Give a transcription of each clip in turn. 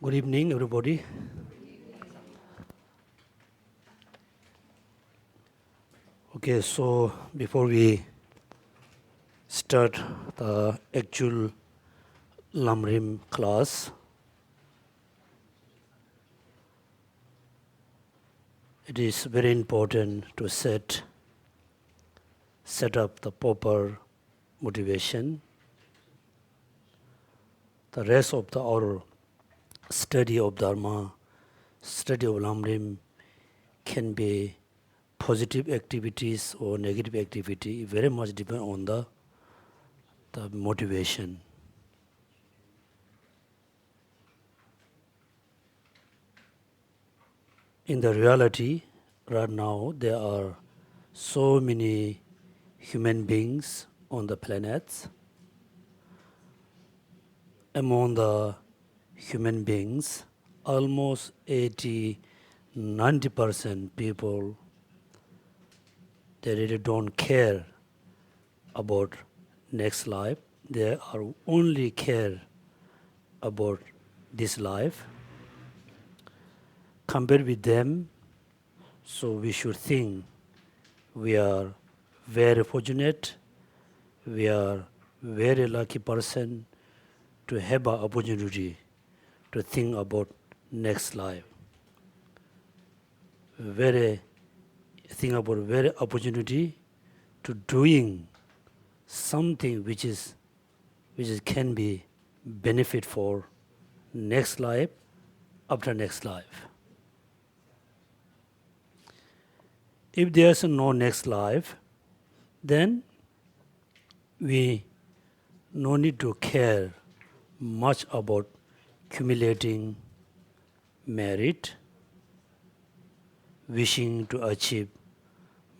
Good evening, everybody. Okay, so before we start the actual Lamrim class, it is very important to set up the proper motivation. The rest of our study of Dharma, study of Lamrim can be positive activities or negative activity, very much depend on the motivation. In the reality, right now, there are so many human beings on the planet. Among the human beings, almost 80-90% people, they really don't care about next life. They are only care about this life. Compared with them, so we should think we are very fortunate, we are very lucky person to have an opportunity to think about next life. Think about very opportunity to doing something which can be benefit for next life, after next life. If there's no next life, then we no need to care much about accumulating merit, wishing to achieve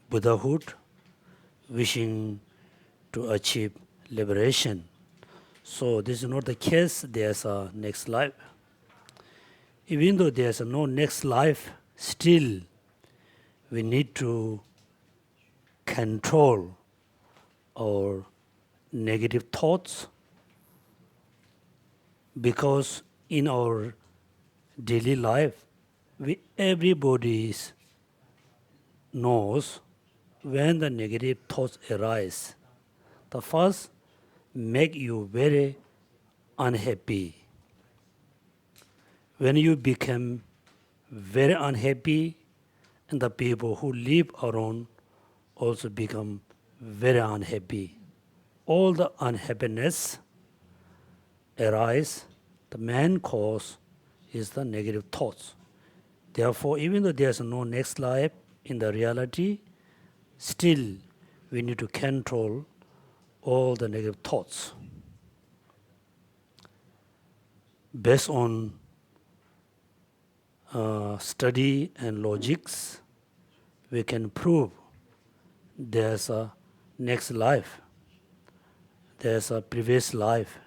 Buddhahood, wishing to achieve liberation. So this is not the case, there's a next life. Even though there's no next life, still we need to control our negative thoughts, because in our daily life, everybody knows when the negative thoughts arise. The first make you very unhappy. When you become very unhappy, and the people who live around also become very unhappy. All the unhappiness arise, the main cause is the negative thoughts. Therefore, even though there's no next life in the reality, still we need to control all the negative thoughts. Based on study and logics, we can prove there's a next life, there's a previous life.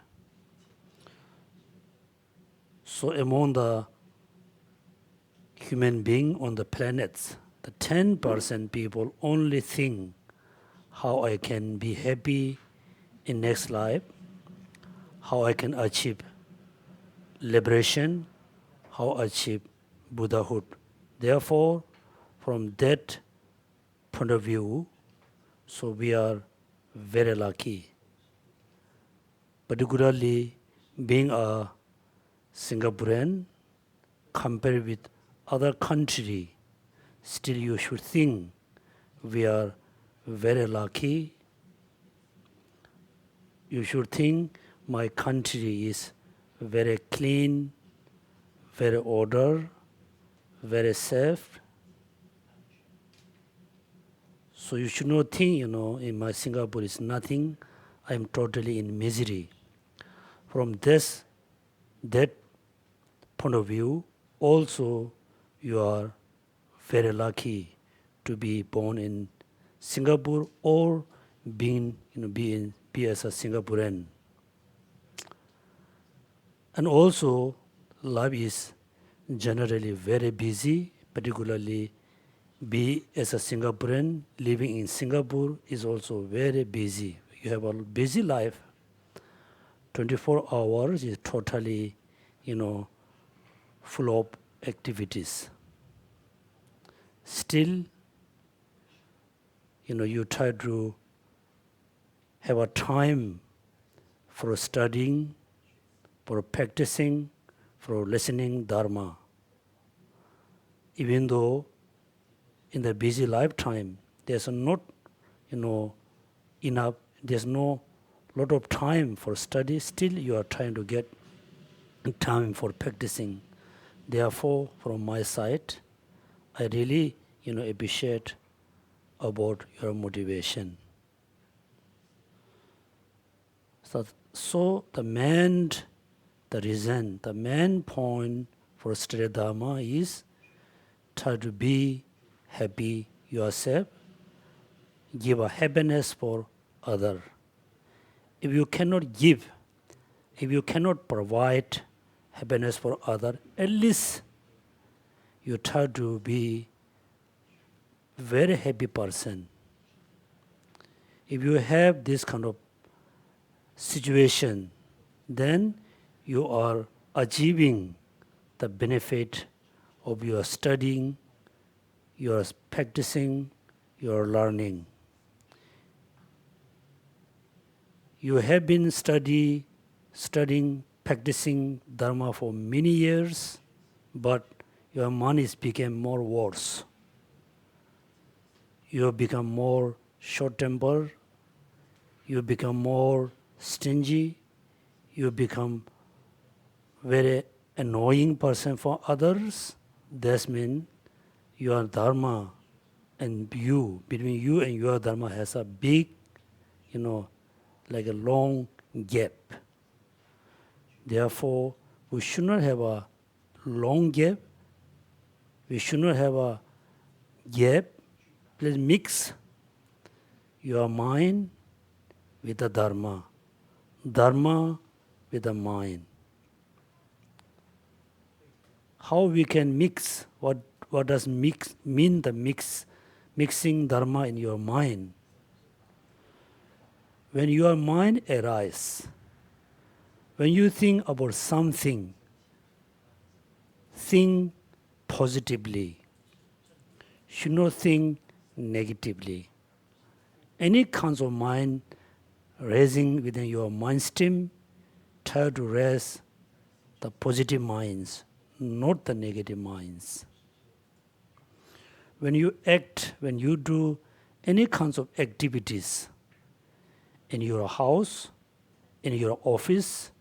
So among the human being on the planets, the 10% people only think how I can be happy in next life, how I can achieve liberation, how achieve Buddhahood. Therefore, from that point of view, so we are very lucky. Particularly being a Singaporean, compared with other country, still you should think we are very lucky. You should think my country is very clean, very order, very safe. So you should not think, in my Singapore is nothing, I am totally in misery. From that point of view, also you are very lucky to be born in Singapore or be as a Singaporean. And also, life is generally very busy, particularly be as a Singaporean, living in Singapore is also very busy. You have a busy life. 24 hours is totally, full of activities. Still, you try to have a time for studying, for practicing, for listening Dharma. Even though in the busy lifetime, there's not, enough, there's no lot of time for study, still you are trying to get time for practicing. Therefore, from my side, I really, appreciate about your motivation. So the main point for study Dharma is try to be happy yourself, give a happiness for other. If you cannot give, if you cannot provide happiness for other, at least you try to be very happy person. If you have this kind of situation, then you are achieving the benefit of your studying, your practicing, your learning. You have been studying, practicing Dharma for many years, but your mind is become more worse. You have become more short-tempered, you become more stingy, you become very annoying person for others. That means your Dharma and you, between you and your Dharma has a big, like a long gap. Therefore, we should not have a long gap. We should not have a gap. Please mix your mind with the Dharma, Dharma with the mind. How we can mix? What does mix mean? The mixing Dharma in your mind. When your mind arises, when you think about something, think positively. Should not think negatively. Any kinds of mind raising within your mind stream, try to raise the positive minds, not the negative minds. When you act, when you do any kinds of activities in your house, in your office,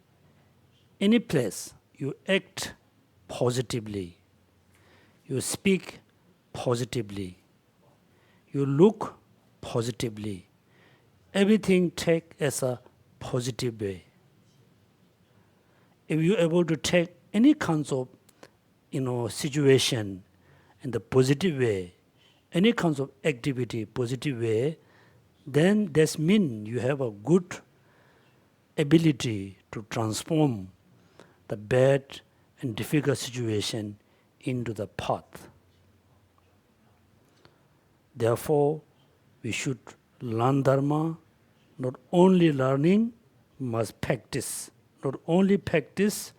any place, you act positively. You speak positively. You look positively. Everything take as a positive way. If you're able to take any kinds of situation in the positive way, any kinds of activity positive way, then that means you have a good ability to transform the bad and difficult situation into the path. Therefore, we should learn Dharma. Not only learning, must practice. Not only practice,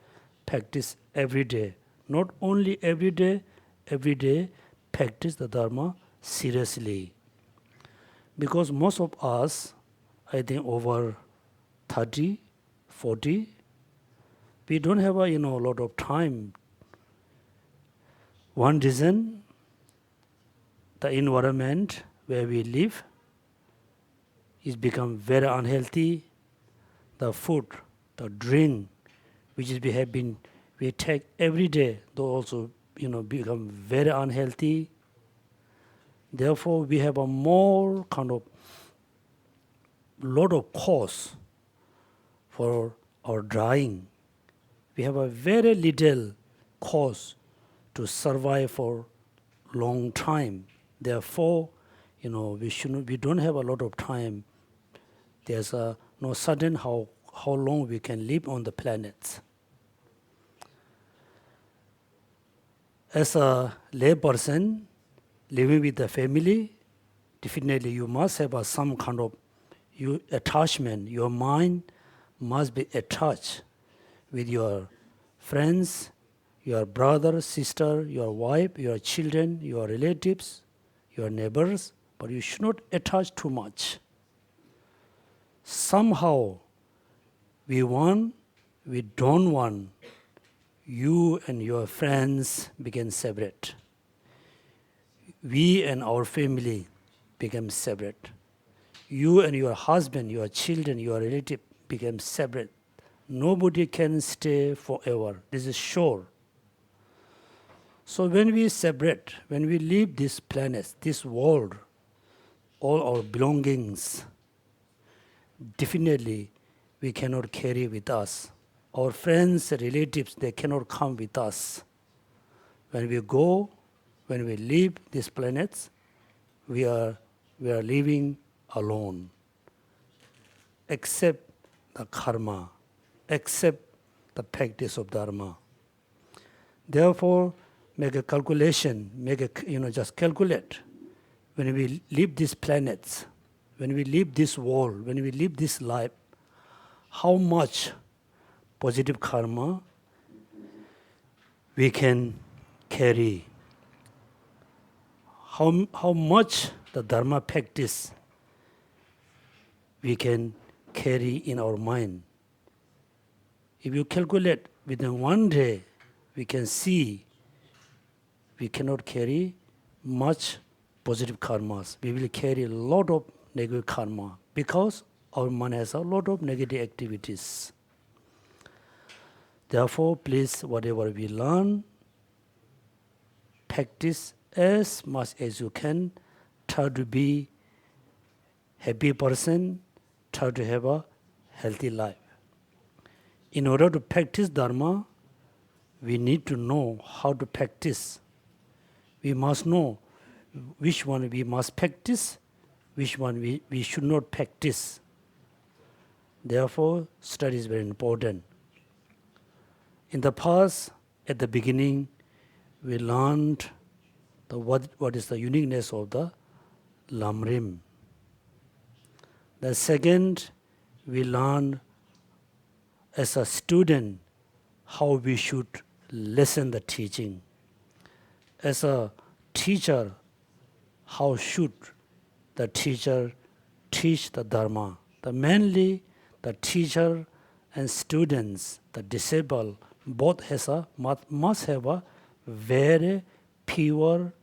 practice every day. Not only every day, practice the Dharma seriously. Because most of us, I think over 30, 40, we don't have a lot of time. One reason, the environment where we live is become very unhealthy. The food, the drink, which is we take every day, those also become very unhealthy. Therefore, we have a more kind of lot of cause for our dying. We have a very little cause to survive for long time. Therefore, we don't have a lot of time. There's no certain how long we can live on the planet. As a lay person living with the family, definitely you must have some kind of attachment. Your mind must be attached with your friends, your brother, sister, your wife, your children, your relatives, your neighbors, but you should not attach too much. Somehow, we don't want you and your friends become separate. We and our family become separate. You and your husband, your children, your relative become separate. Nobody can stay forever. This is sure. So when we separate, when we leave this planet, this world, all our belongings, definitely we cannot carry with us. Our friends, relatives, they cannot come with us. When we go, when we leave these planets, we are living alone. Except the karma, except the practice of Dharma. Therefore, make a calculation, just calculate. When we leave these planets, when we leave this world, when we leave this life, how much positive karma we can carry. How much the Dharma practice we can carry in our mind. If you calculate within one day, we can see we cannot carry much positive karmas. We will carry a lot of negative karma because our mind has a lot of negative activities. Therefore, please, whatever we learn, practice as much as you can. Try to be happy person, try to have a healthy life. In order to practice Dharma, we need to know how to practice. We must know which one we must practice, which one we should not practice. Therefore, study is very important. In the past, at the beginning, we learned what is the uniqueness of the Lamrim. The second, we learned as a student how we should listen the teaching. As a teacher, how should the teacher teach the Dharma? Mainly, the teacher and students, the disciple, both must have a very pure,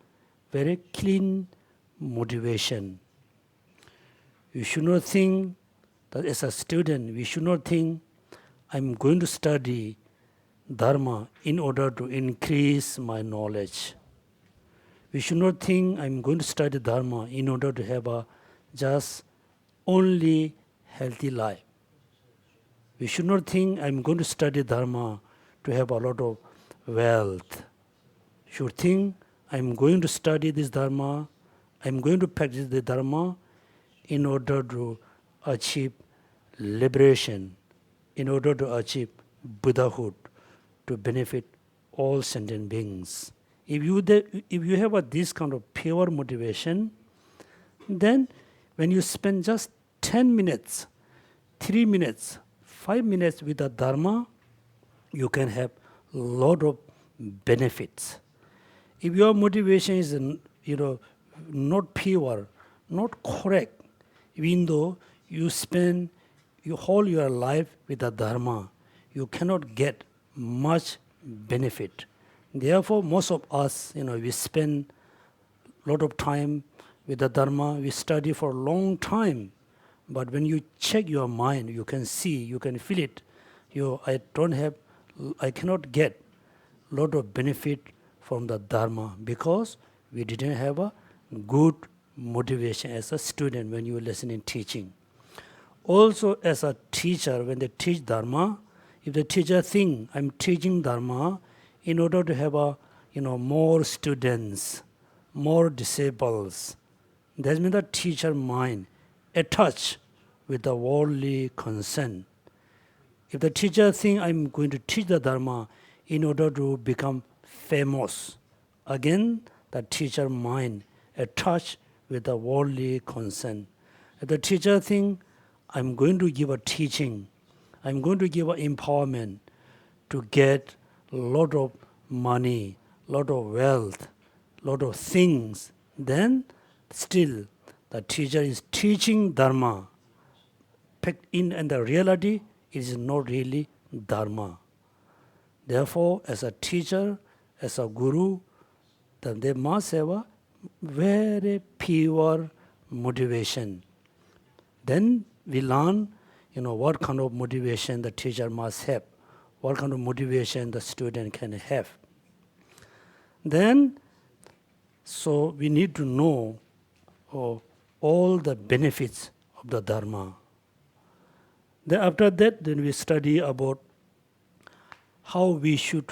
very clean motivation. You should not think that as a student, we should not think, I'm going to study Dharma in order to increase my knowledge. We should not think, I'm going to study Dharma in order to have a just only healthy life. We should not think, I'm going to study Dharma to have a lot of wealth. You should think, I'm going to study this Dharma, I'm going to practice the Dharma in order to achieve liberation, in order to achieve Buddhahood, to benefit all sentient beings. If you have this kind of pure motivation, then when you spend just 10 minutes, 3 minutes, 5 minutes with the Dharma, you can have a lot of benefits. If your motivation is not pure, not correct, even though you spend your whole your life with the Dharma, you cannot get much benefit. Therefore, most of us, we spend a lot of time with the Dharma, we study for a long time. But when you check your mind, you can see, you can feel it. I cannot get a lot of benefit from the Dharma because we didn't have a good motivation as a student when you listen in teaching. Also, as a teacher, when they teach Dharma, if the teacher thinks, I'm teaching Dharma in order to have more students, more disciples, that means the teacher mind attached with the worldly concern. If the teacher thinks, I'm going to teach the Dharma in order to become famous, again, the teacher mind attached with the worldly concern. If the teacher thinks, I'm going to give a teaching, I'm going to give an empowerment to get a lot of money, lot of wealth, lot of things, then still the teacher is teaching Dharma. In the reality, it is not really Dharma. Therefore, as a teacher, as a guru, then they must have a very pure motivation. Then we learn, what kind of motivation the teacher must have, what kind of motivation the student can have. Then, so we need to know all the benefits of the Dharma. Then after that, then we study about how we should,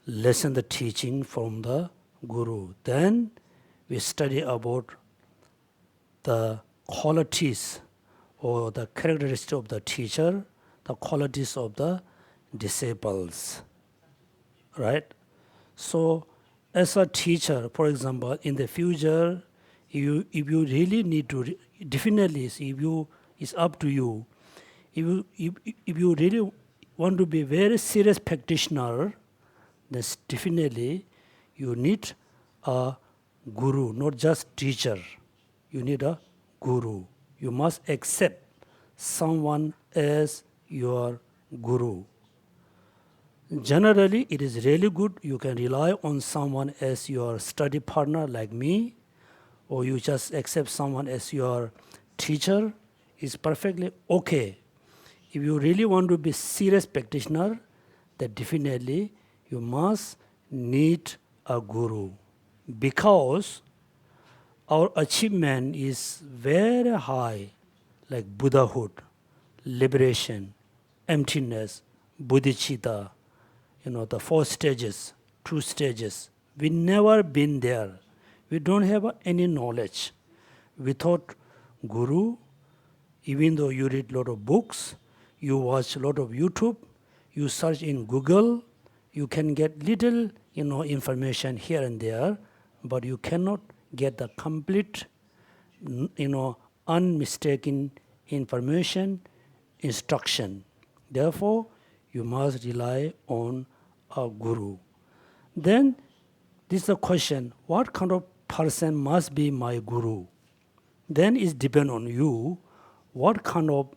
listen the teaching from the Guru. Then we study about the qualities or the characteristics of the teacher, the qualities of the disciples. Right? So, as a teacher, for example, in the future, if you really need to, definitely, it's up to you. If you really want to be very serious practitioner, then definitely you need a guru, not just teacher. You need a guru. You must accept someone as your guru. Generally, it is really good. You can rely on someone as your study partner like me, or you just accept someone as your teacher. It's perfectly okay. If you really want to be serious practitioner, then definitely you must need a guru. Because our achievement is very high, like Buddhahood, liberation, emptiness, bodhichitta, the 4 stages, 2 stages. We never been there. We don't have any knowledge. Without guru, even though you read a lot of books, you watch a lot of YouTube, you search in Google, you can get little, information here and there, but you cannot get the complete, unmistaken information, instruction. Therefore, you must rely on a guru. Then, this is the question, what kind of person must be my guru? Then it depends on you, what kind of,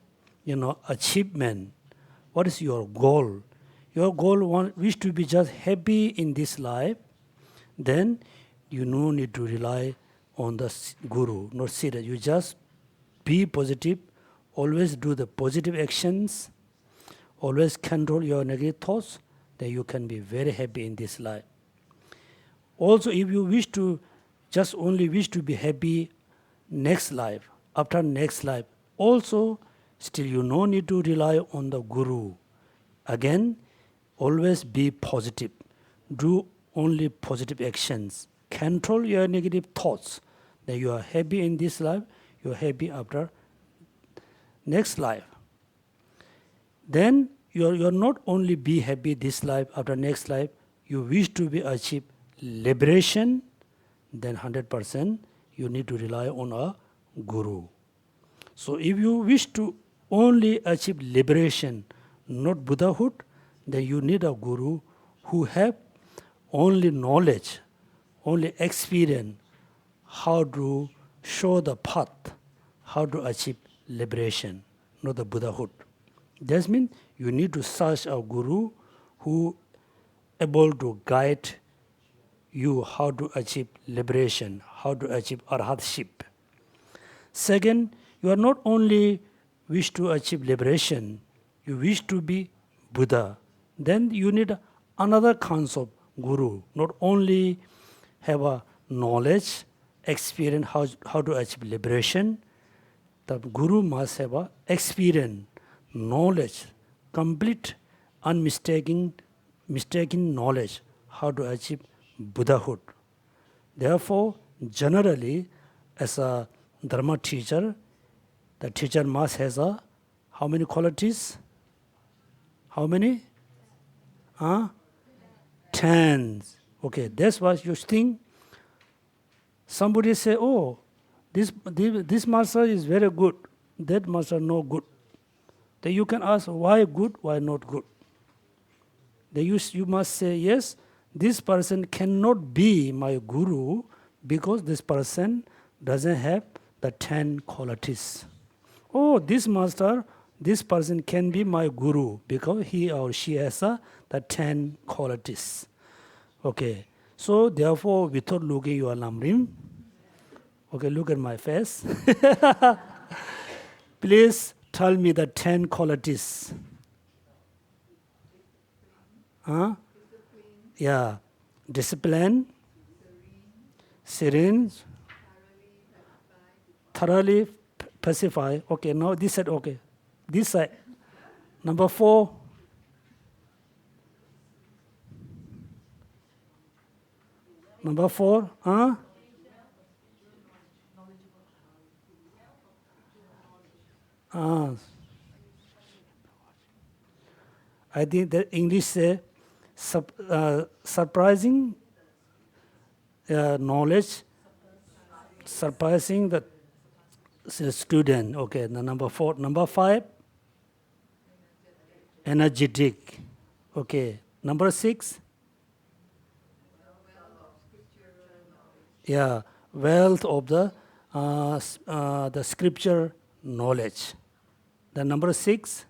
achievement, what is your goal? Your goal wish to be just happy in this life, then you no need to rely on the guru, not serious. You just be positive, always do the positive actions, always control your negative thoughts, then you can be very happy in this life. Also, if you wish to just only wish to be happy next life, after next life, also still you no need to rely on the guru. Again, always be positive. Do only positive actions. Control your negative thoughts. Then you are happy in this life, you are happy after next life. Then you are not only be happy this life, after next life, you wish to be achieve liberation, then 100% you need to rely on a guru. So if you wish to only achieve liberation, not Buddhahood, then you need a guru who have only knowledge, only experience, how to show the path, how to achieve liberation, not the Buddhahood. That means you need to search a guru who able to guide you how to achieve liberation, how to achieve arhatship. Second, you are not only wish to achieve liberation, you wish to be Buddha. Then you need another kind of guru, not only have a knowledge, experience how to achieve liberation, the guru must have a experience, knowledge, complete, unmistaken knowledge how to achieve Buddhahood. Therefore, generally, as a Dharma teacher, the teacher must has a how many qualities? How many? 10. Okay, that's what you think. Somebody say, oh, this master is very good, that master no good. Then you can ask, why good, why not good? then you must say, yes, this person cannot be my guru because this person doesn't have the 10 qualities. Oh, this master, this person can be my guru because he or she has the 10 qualities. Okay, so therefore, without looking your Lamrim, okay, look at my face. Please tell me the 10 qualities. Huh? Yeah, discipline, serene, thoroughly pacify. Okay, now this side, okay. This side. Number 4. Number 4, huh? I think the English say surprising knowledge, surprising the student. Okay, number 4. Number 5, energetic. Okay, number 6, yeah, wealth of the scripture knowledge. The number 6,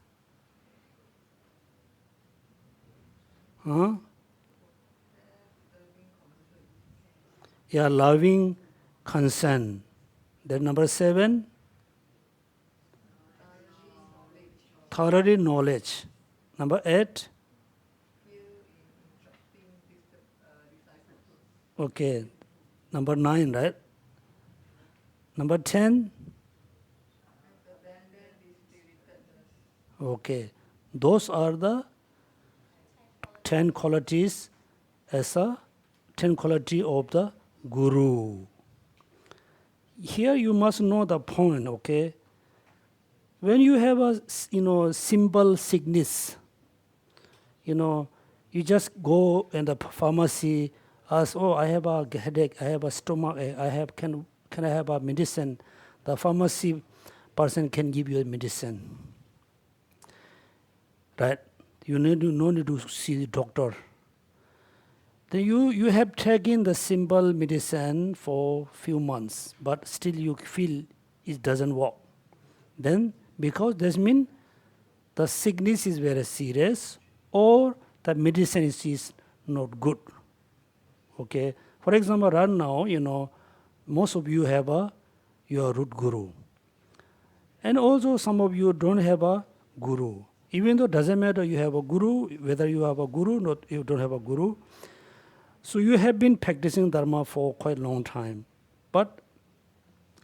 huh? Yeah, loving concern. Then number 7, thoroughly knowledge. Number 8, okay. Number 9, right? Number 10, okay. Those are the 10 qualities as a 10 quality of the guru. Here you must know the point, okay? When you have a simple sickness, you just go in the pharmacy, ask, oh, I have a headache, I have a stomach ache, can I have a medicine? The pharmacy person can give you a medicine, right? You no need to see the doctor. Then you have taken the simple medicine for few months, but still you feel it doesn't work. Then because this means the sickness is very serious or the medicine is not good. Okay. For example, right now, most of you have your root guru. And also some of you don't have a guru. Even though it doesn't matter you have a guru, whether you have a guru or you don't have a guru. So you have been practicing Dharma for quite a long time. But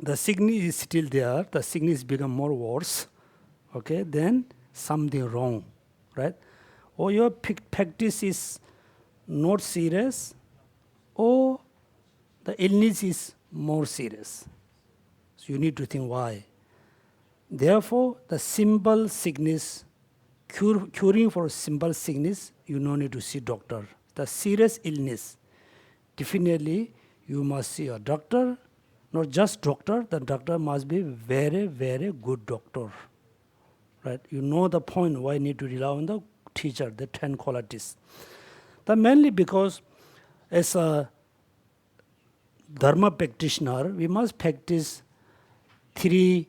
the sickness is still there, the sickness become more worse. Okay, then something wrong, right? Or your practice is not serious, or the illness is more serious. So you need to think why. Therefore, the simple sickness, curing for simple sickness, you no need to see doctor. The serious illness, definitely you must see a doctor, not just doctor, the doctor must be very, very good doctor. Right? You know the point why you need to rely on the teacher, the 10 qualities. That mainly because as a Dharma practitioner, we must practice 3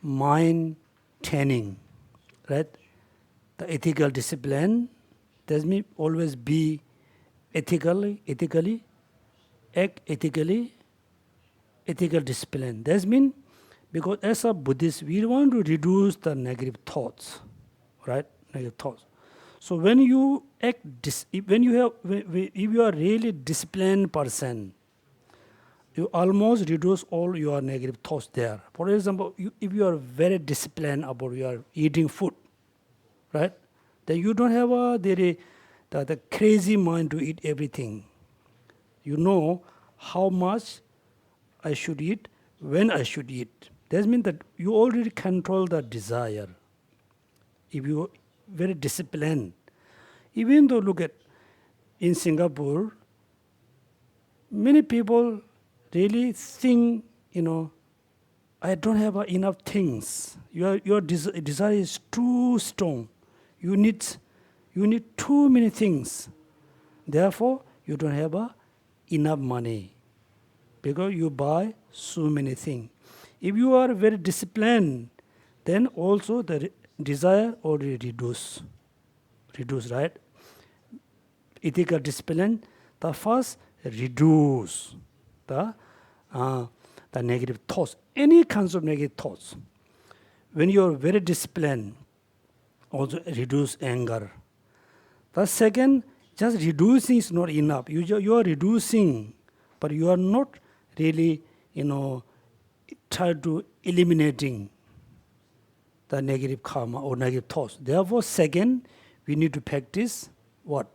mind training, right? The ethical discipline, that means always be ethically, act ethically, ethical discipline. That means because as a Buddhist, we want to reduce the negative thoughts, right? Negative thoughts. So when you act, if you are really disciplined person, you almost reduce all your negative thoughts there. For example, if you are very disciplined about your eating food, right? Then you don't have the crazy mind to eat everything. You know how much I should eat, when I should eat. That means that you already control the desire. If you are very disciplined, even though look at in Singapore, many people really think, I don't have enough things. Your desire is too strong. You You need too many things. Therefore, you don't have enough money because you buy so many things. If you are very disciplined, then also the desire already reduce, right? Ethical discipline, the first reduce the negative thoughts, any kinds of negative thoughts. When you are very disciplined, also reduce anger. The second, just reducing is not enough. You are reducing, but you are not really, try to eliminating the negative karma or negative thoughts. Therefore, second, we need to practice what?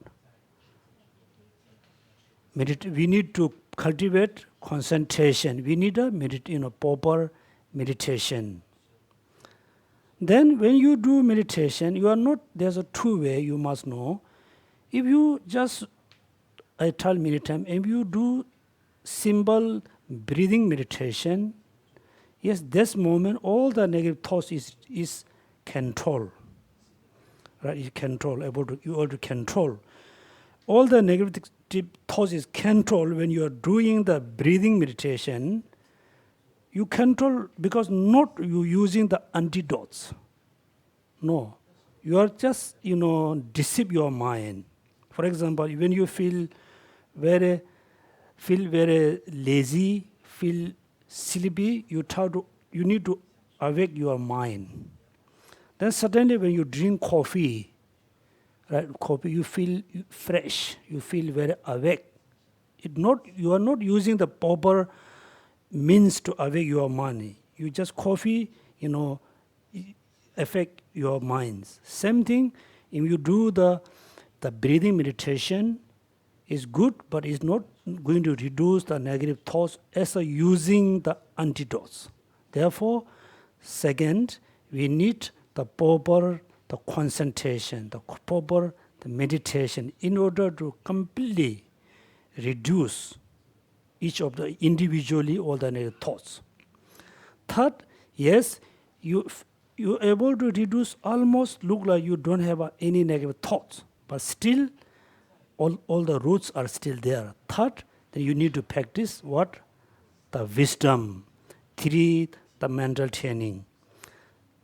We need to cultivate concentration. We need a proper meditation. Then when you do meditation, you are not, there's a two way you must know. If you just, I tell many times, if you do simple breathing meditation, yes, this moment all the negative thoughts is control. Right? You control, you able to control. All the negative thoughts is control when you are doing the breathing meditation. You control because not you using the antidotes. No, you are just deceive your mind. For example, when you feel very lazy, feel sleepy, you need to awake your mind. Then suddenly when you drink coffee, right? Coffee, you feel fresh, you feel very awake. You are not using the proper means to awake your mind. You just coffee, affect your minds. Same thing, if you do the breathing meditation, is good, but it's not going to reduce the negative thoughts as using the antidotes. Therefore, second, we need the proper concentration, the proper meditation in order to completely reduce each of the individually all the negative thoughts. Third, yes, you're able to reduce, almost look like you don't have any negative thoughts, but still all the roots are still there. Third, then you need to practice what? The wisdom. Three, the mental training.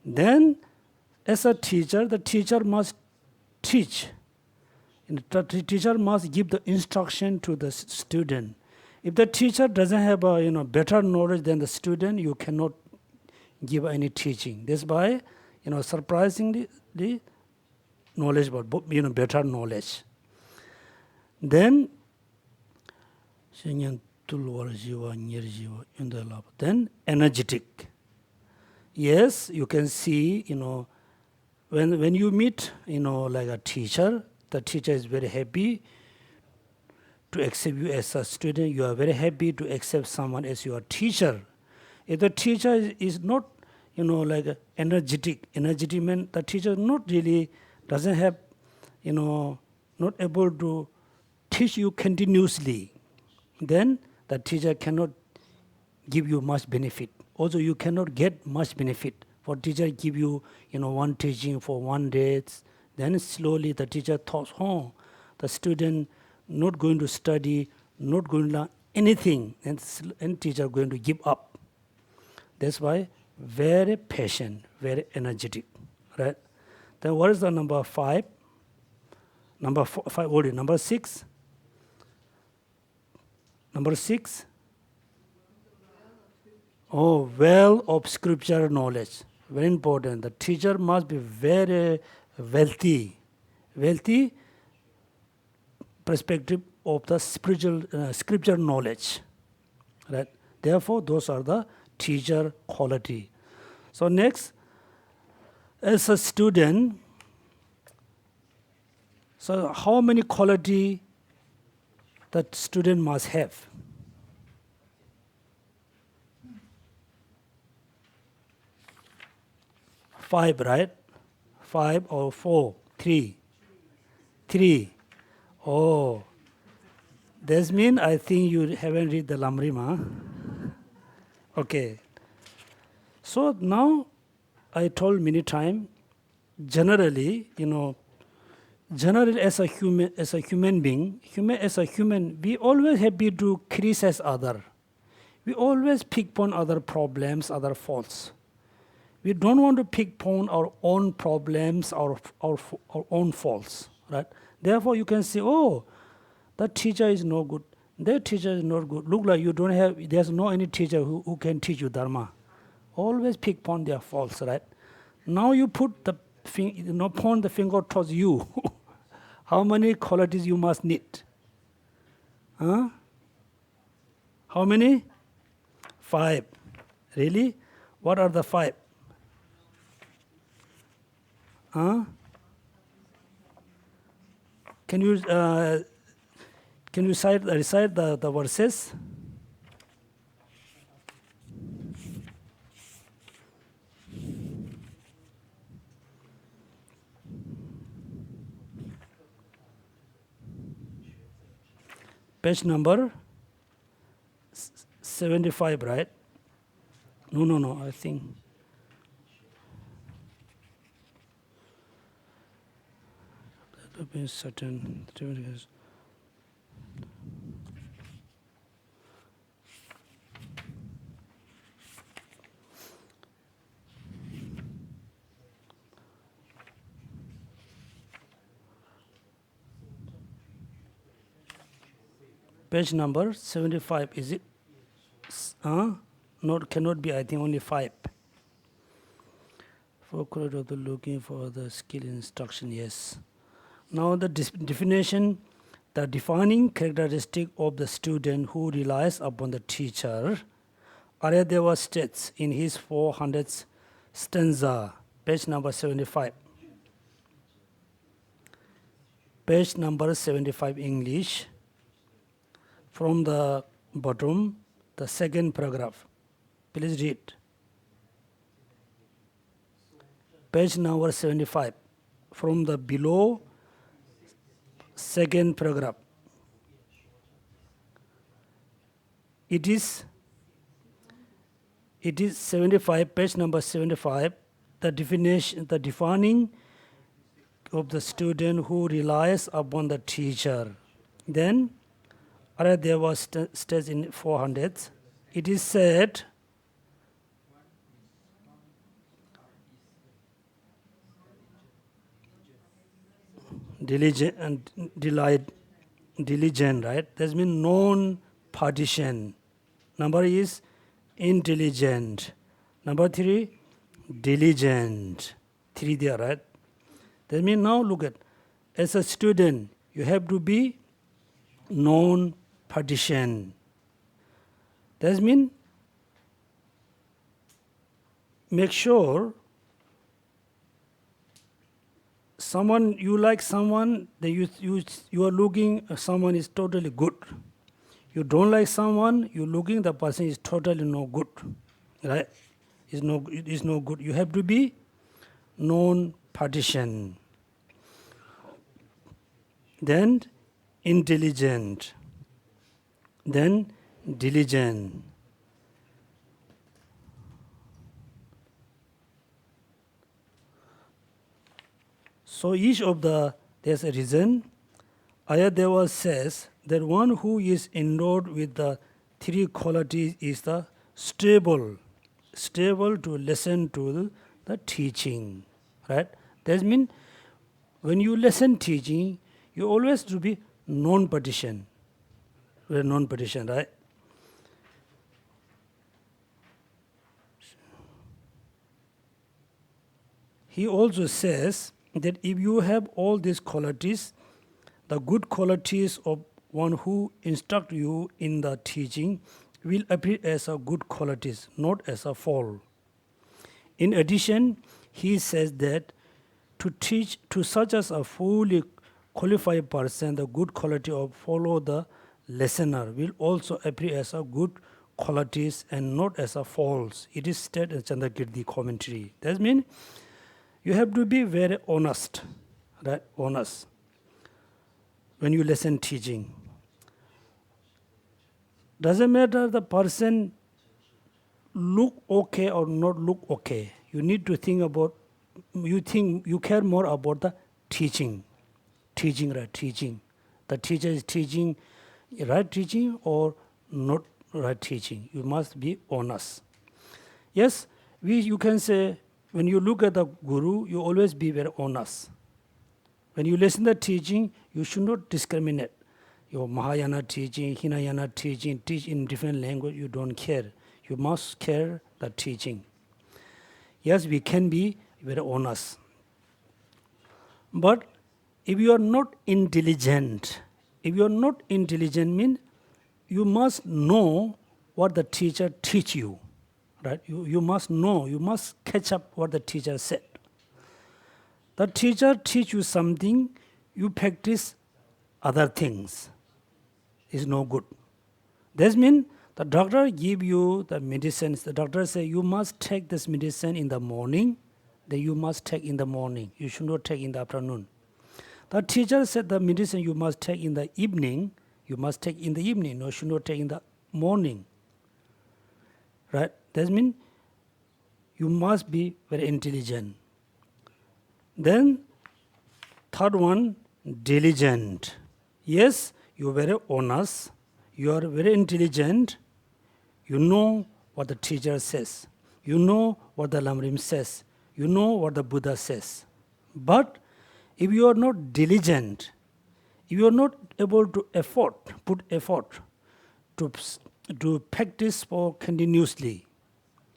Then, as a teacher, the teacher must teach. The teacher must give the instruction to the student. If the teacher doesn't have better knowledge than the student, you cannot give any teaching. That's why, surprisingly, the knowledge, but better knowledge. Then energetic. Yes, you can see, when you meet, like a teacher, the teacher is very happy to accept you as a student. You are very happy to accept someone as your teacher. If the teacher is not, like energetic means the teacher not really doesn't have, not able to teach you continuously, then the teacher cannot give you much benefit. Also, you cannot get much benefit. For teacher give you, one teaching for 1 day, then slowly the teacher thought, the student not going to study, not going to learn anything, and teacher going to give up. That's why very patient, very energetic, right? Then what is the number 5? Number 5 already. Number 6. Number 6. Oh, well of scripture knowledge. Very important. The teacher must be very wealthy. Wealthy perspective of the spiritual scripture knowledge. Right? Therefore, those are the teacher quality. So next, as a student, so how many quality that student must have? 5, right? 5 or 4? 3? 3. Oh, that means I think you haven't read the Lamrim, huh? Okay. So now, I told many times, generally, generally as a human being, we always happy to criticize other. We always pick upon other problems, other faults. We don't want to pick upon our own problems, our own faults, right? Therefore, you can say, oh, that teacher is no good. That teacher is not good. Look like you don't have, there's no any teacher who can teach you Dharma. Always pick upon their faults, right? Now you put the point the finger towards you. How many qualities you must need? Huh? How many? 5. Really? What are the 5? Huh? Can you recite the verses? Page number 75, right? No, I think. That means certain. Page number 75, is it? Not, cannot be, I think only 5. For correct of the looking for the skill instruction, yes. Now the definition, the defining characteristic of the student who relies upon the teacher, Aryadeva states in his 400th stanza, page number 75. Page number 75 English, from the bottom, the second paragraph. Please read. Page number 75, from the below, second paragraph. It is 75, page number 75, the definition, the defining of the student who relies upon the teacher. Then, Aryadeva states in 400th, it is said, diligent, right? That means non-partition. Number is intelligent. Number 3, diligent. 3 there, right? That means now look at, as a student, you have to be non-partition. That means make sure someone, you like someone, you are looking, someone is totally good. You don't like someone, you looking, the person is totally no good. Right? Is no good. You have to be non-partition. Then intelligent. Then diligent. So each of there's a reason. Aryadeva says that one who is endowed with the 3 qualities is the stable to listen to the teaching, right? That means when you listen teaching, you always to be non-partition, right? He also says that if you have all these qualities, the good qualities of one who instruct you in the teaching will appear as a good qualities, not as a fault. In addition, he says that to teach to such as a fully qualified person, the good quality of follow the listener will also appear as a good qualities and not as a false. It is stated in Chandrakirti commentary. That means you have to be very honest, right? Honest when you listen teaching. Doesn't matter the person look okay or not look okay. You need to think about, you care more about the teaching. teaching right teaching. The teacher is teaching right teaching or not right teaching. You must be honest. Yes, you can say, when you look at the Guru, you always be very honest. When you listen to the teaching, you should not discriminate. Your Mahayana teaching, Hinayana teaching, teach in different language, you don't care. You must care the teaching. Yes, we can be very honest. But if you are not intelligent, means you must know what the teacher teach you. Right? You must know, you must catch up what the teacher said. The teacher teach you something, you practice other things. Is no good. That means the doctor give you the medicines. The doctor say you must take this medicine in the morning, then you must take in the morning. You should not take in the afternoon. The teacher said the medicine you must take in the evening, you must take in the evening. No, you should not take in the morning. Right? That means you must be very intelligent. Then, third one, diligent. Yes, you are very honest, you are very intelligent, you know what the teacher says, you know what the Lamrim says, you know what the Buddha says. But if you are not diligent, if you are not able to put effort to practice for continuously,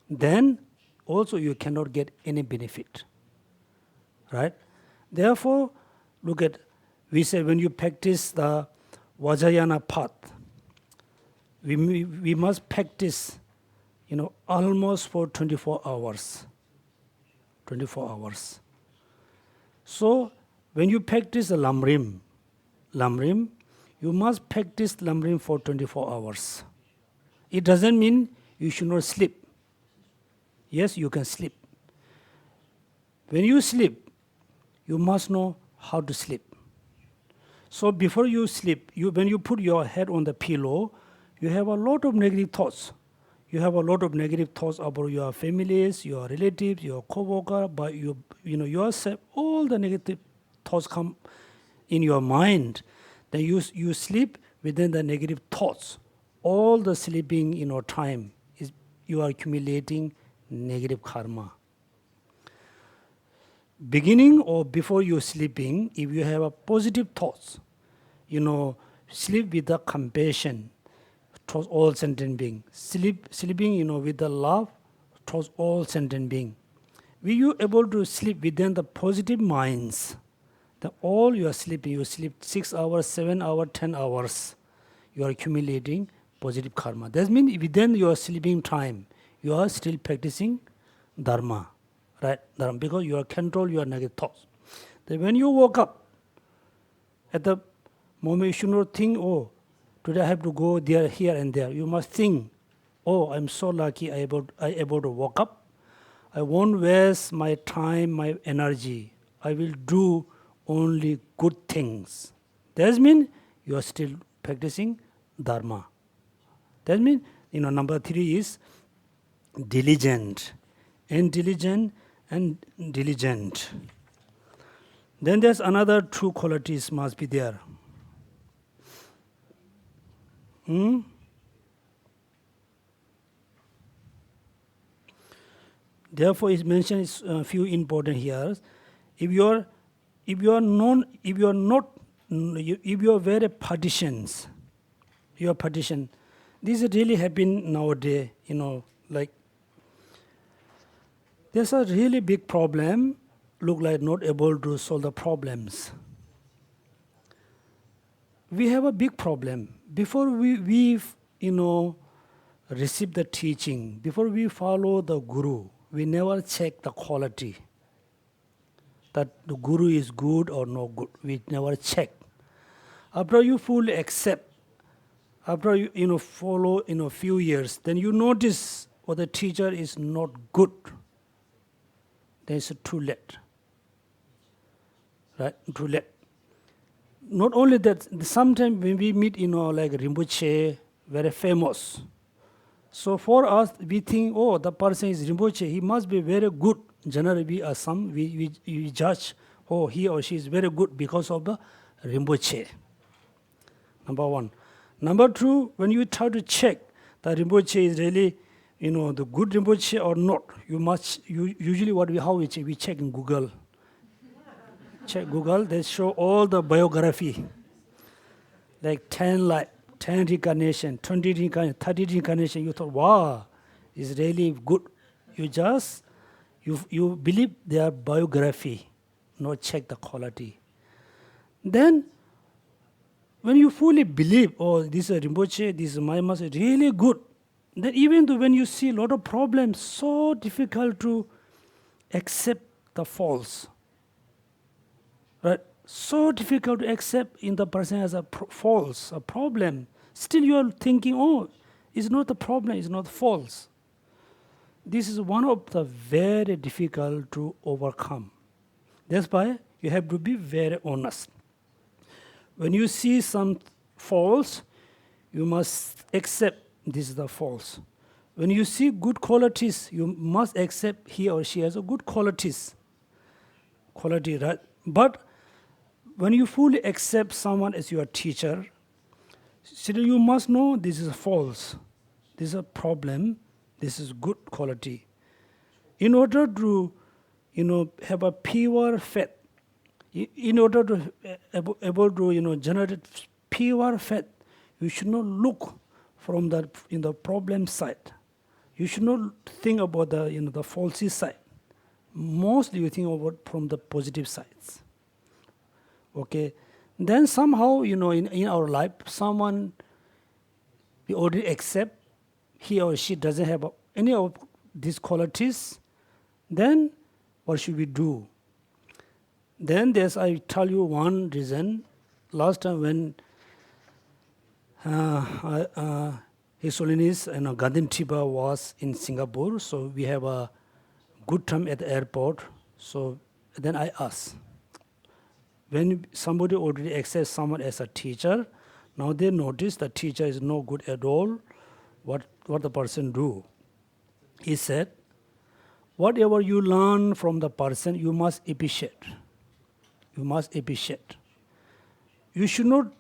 then also you cannot get any benefit. Right? Therefore, look at, we say when you practice the Vajrayana path, we must practice, almost for 24 hours. 24 hours. So, when you practice the Lamrim, you must practice Lamrim for 24 hours. It doesn't mean you should not sleep. Yes, you can sleep. When you sleep, you must know how to sleep. So before you sleep, when you put your head on the pillow, you have a lot of negative thoughts. You have a lot of negative thoughts about your families, your relatives, your co-worker, but yourself. All the negative thoughts come in your mind. Then you sleep within the negative thoughts. All the sleeping time is you are accumulating negative karma. Beginning or before you're sleeping, if you have a positive thoughts, sleep with the compassion towards all sentient beings. Sleeping, with the love towards all sentient beings. When you able to sleep within the positive minds, then all you are sleeping, you sleep 6 hours, 7 hours, 10 hours, you are accumulating positive karma. That means within your sleeping time, you are still practicing Dharma. Right? Dharma, because you are control your negative thoughts. Then when you woke up, at the moment you should not think, oh, today I have to go there, here and there. You must think, oh, I'm so lucky I able to wake up. I won't waste my time, my energy. I will do only good things. That means you are still practicing Dharma. That means, number 3 is diligent. Intelligent and diligent. Then there's another 2 qualities must be there. Therefore, it's mentioned a few important here. If you are very partitions, you are partition. This really happen nowadays. There's a really big problem. Look like not able to solve the problems. We have a big problem. Before we receive the teaching, before we follow the Guru, we never check the quality. That the Guru is good or not good. We never check. After you fully accept, after you follow few years, then you notice the teacher is not good. Then it's too late. Right? Too late. Not only that, sometimes when we meet, like Rinpoche, very famous. So for us, we think, oh, the person is Rinpoche, he must be very good. Generally, we judge, oh, he or she is very good because of the Rinpoche. Number one. Number two, when you try to check the Rinpoche is really, the good Rinpoche or not, usually how we check? We check in Google. Check Google, they show all the biography, like 10 life, 10 reincarnation, 20 reincarnation, 30 reincarnation. You thought, wow, it's really good. You believe their biography, not check the quality. Then, when you fully believe, oh, this is Rinpoche, this is my master, really good, then even though when you see a lot of problems, so difficult to accept the false. Right? So difficult to accept in the person as a false, a problem. Still you are thinking, oh, it's not the problem, it's not false. This is one of the very difficult to overcome. That's why you have to be very honest. When you see some false, you must accept this is the false. When you see good qualities, you must accept he or she has a good qualities. Quality, right? But when you fully accept someone as your teacher, still you must know this is false. This is a problem. This is good quality. In order to, have a pure faith, in order to able to generate pure faith, you should not look from the problem side. You should not think about the falsy side. Mostly you think about from the positive sides. Okay, then somehow in our life, someone we already accept he or she doesn't have any of these qualities. Then what should we do? Then I tell you one reason. Last time when His Holiness Gandhi Tiba was in Singapore, so we have a good time at the airport. So then I asked, when somebody already accepts someone as a teacher, now they notice the teacher is no good at all, what the person do? He said, whatever you learn from the person, you must appreciate. You must appreciate. You should not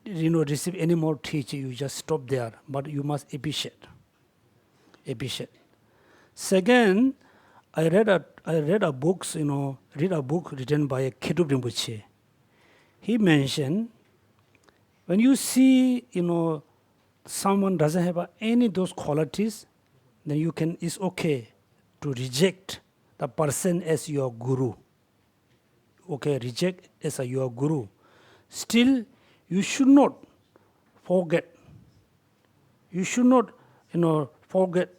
receive any more teaching, you just stop there, but you must appreciate. Appreciate. Second, I read a book written by Ketup Rinpoche. He mentioned, when you see, someone doesn't have any of those qualities, then it's okay to reject the person as your guru. Okay, reject as your guru. Still, you should not forget. You should not, forget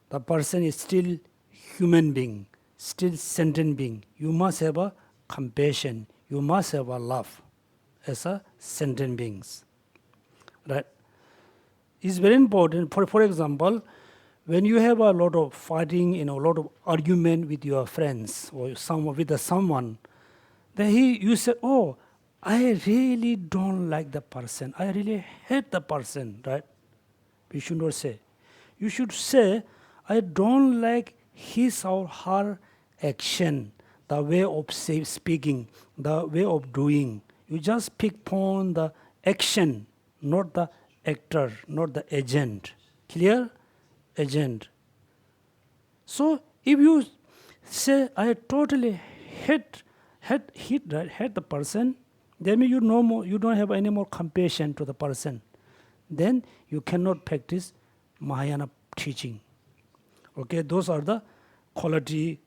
the person is still human being, still sentient being. You must have a compassion. You must have a love as a sentient beings. Right? It's very important. For example, when you have a lot of fighting, a lot of argument with your friends or with someone, then you say, oh, I really don't like the person. I really hate the person, right? You should not say. You should say, I don't like his or her action, the way of speaking, the way of doing. You just pick upon the action, not the actor, not the agent. Clear? Agent. So if you say, I totally hate the person, then you don't have any more compassion to the person. Then you cannot practice Mahayana teaching. Okay, those are the quality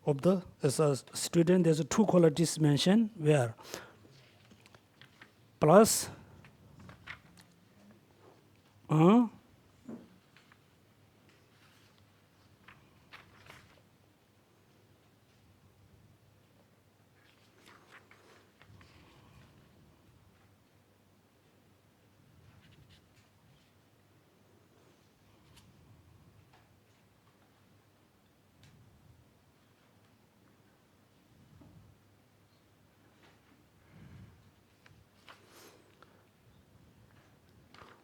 of as a student. There's two qualities mentioned where plus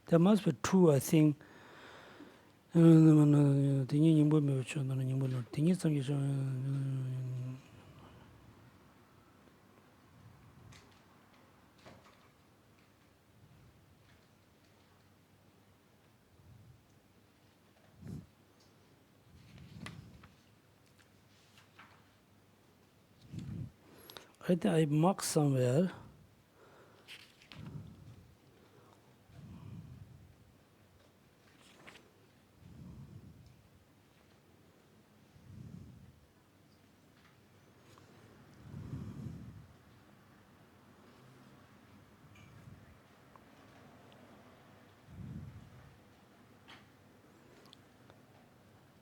there must be two, I think. I think I marked somewhere.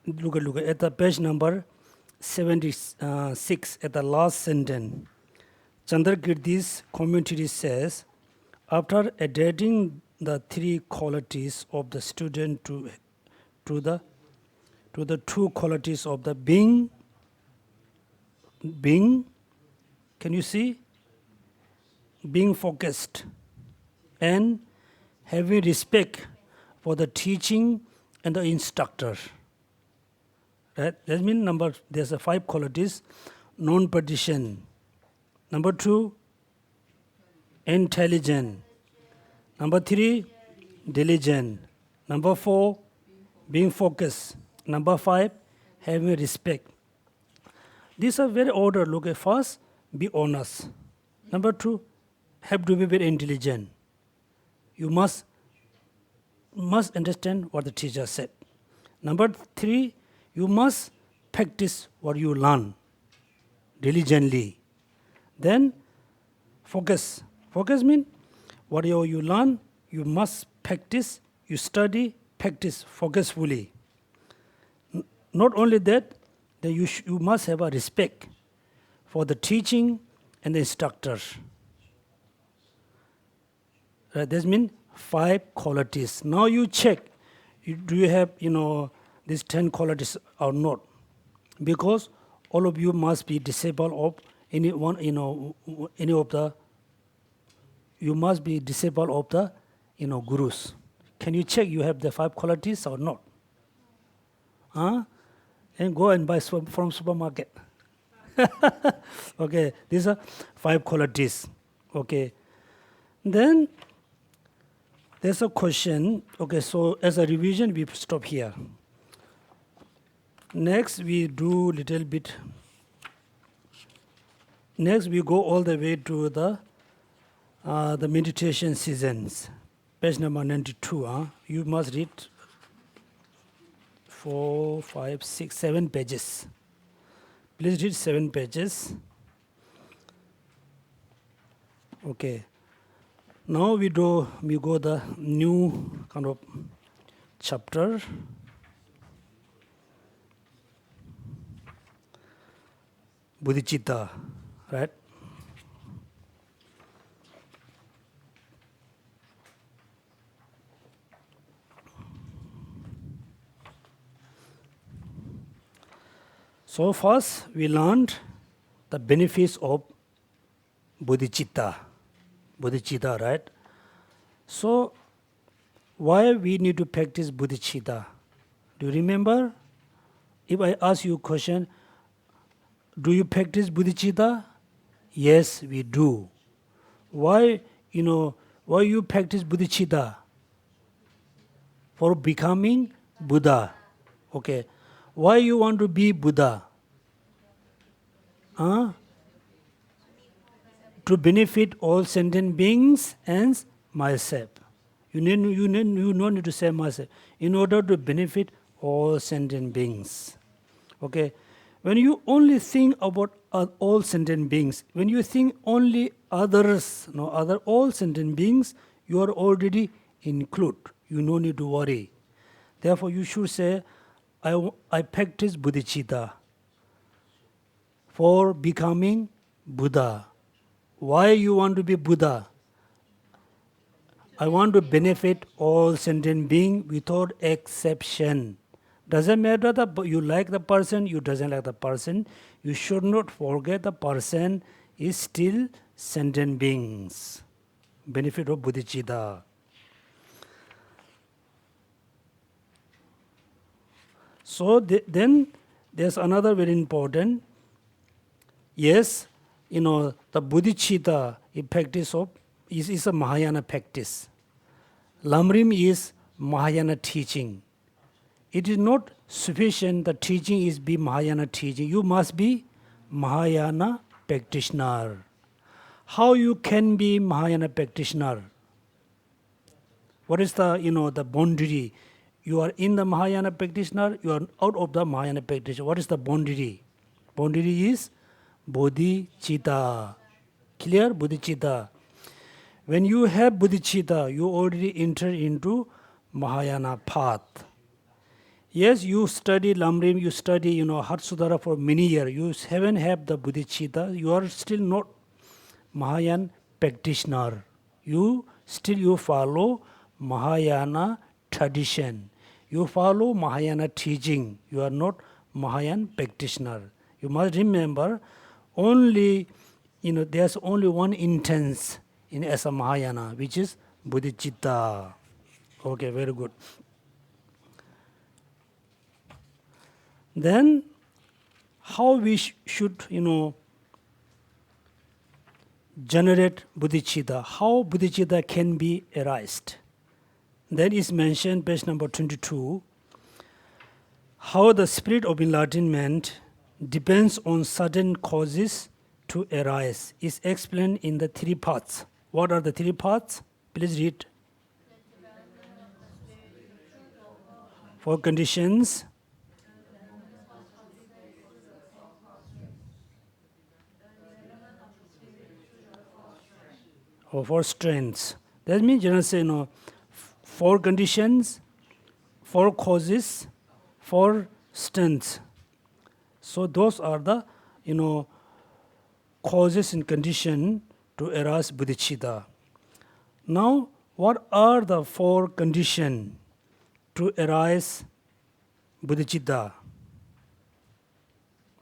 Look at the page number 76 at the last sentence. Chandrakirti's commentary says, after adapting the three qualities of the student to the two qualities of the being, can you see? Being focused and having respect for the teaching and the instructor. Right? That means there's a 5 qualities. Non-partition. Number 2, intelligent. Number 3, diligent. Number 4, being focused. Number 5, having respect. These are very ordered. Look at first, be honest. Number 2, have to be very intelligent. You must understand what the teacher said. Number 3, you must practice what you learn diligently. Then focus. Focus means whatever you learn, you must practice, you study, practice focusfully. Not only that, you must have a respect for the teaching and the instructor. Right? That means 5 qualities. Now you check, do you have, these 10 qualities or not? Because all of you must be disabled of any one, any of the, you must be disabled of the, gurus. Can you check you have the 5 qualities or not? And go and buy from supermarket. Okay, these are 5 qualities. Okay. Then there's a question. Okay, so as a revision, we stop here. Next, we do little bit. Next, we go all the way to the meditation seasons. Page number 92. You must read 4, 5, 6, 7 pages. Please read 7 pages. Okay. Now we go the new kind of chapter. Bodhichitta, right? So first we learned the benefits of bodhichitta, right? So why we need to practice bodhichitta? Do you remember? If I ask you a question, do you practice bodhichitta? Yes, we do. Why you practice bodhichitta? For becoming Buddha. Okay. Why you want to be Buddha? To benefit all sentient beings and myself. You no need to say myself. In order to benefit all sentient beings. Okay. When you only think about all sentient beings, when you think only others, all sentient beings, you are already included. You no need to worry. Therefore, you should say, I practice bodhicitta for becoming Buddha. Why you want to be Buddha? I want to benefit all sentient beings without exception. Doesn't matter that you like the person, you doesn't like the person. You should not forget the person is still sentient beings. Benefit of bodhicitta. So then there's another very important. Yes, the bodhicitta practice is a Mahayana practice. Lamrim is Mahayana teaching. It is not sufficient the teaching is be Mahayana teaching. You must be Mahayana practitioner. how you can be Mahayana practitioner? What is the, the boundary? You are in the Mahayana practitioner, you are out of the Mahayana practitioner. What is the boundary? Boundary is bodhichitta. Clear? Bodhichitta. When you have bodhichitta, you already enter into Mahayana path. Yes, you study Lamrim, you study, Heart Sudhara for many years. You haven't have the bodhichitta. You are still not Mahayana practitioner. You follow Mahayana tradition. You follow Mahayana teaching. You are not Mahayana practitioner. You must remember, only, there's only one intense in as a Mahayana, which is bodhichitta. Okay, very good. Then, how we should, generate bodhicitta, how bodhicitta can be arised. That is mentioned, page number 22, how the spirit of enlightenment depends on certain causes to arise is explained in the three paths. What are the three paths? Please read. Four conditions. Or four strengths. That means, say, four conditions, four causes, four strengths. So those are the, causes and condition to arise bodhicitta. Now, what are the four conditions to arise bodhicitta?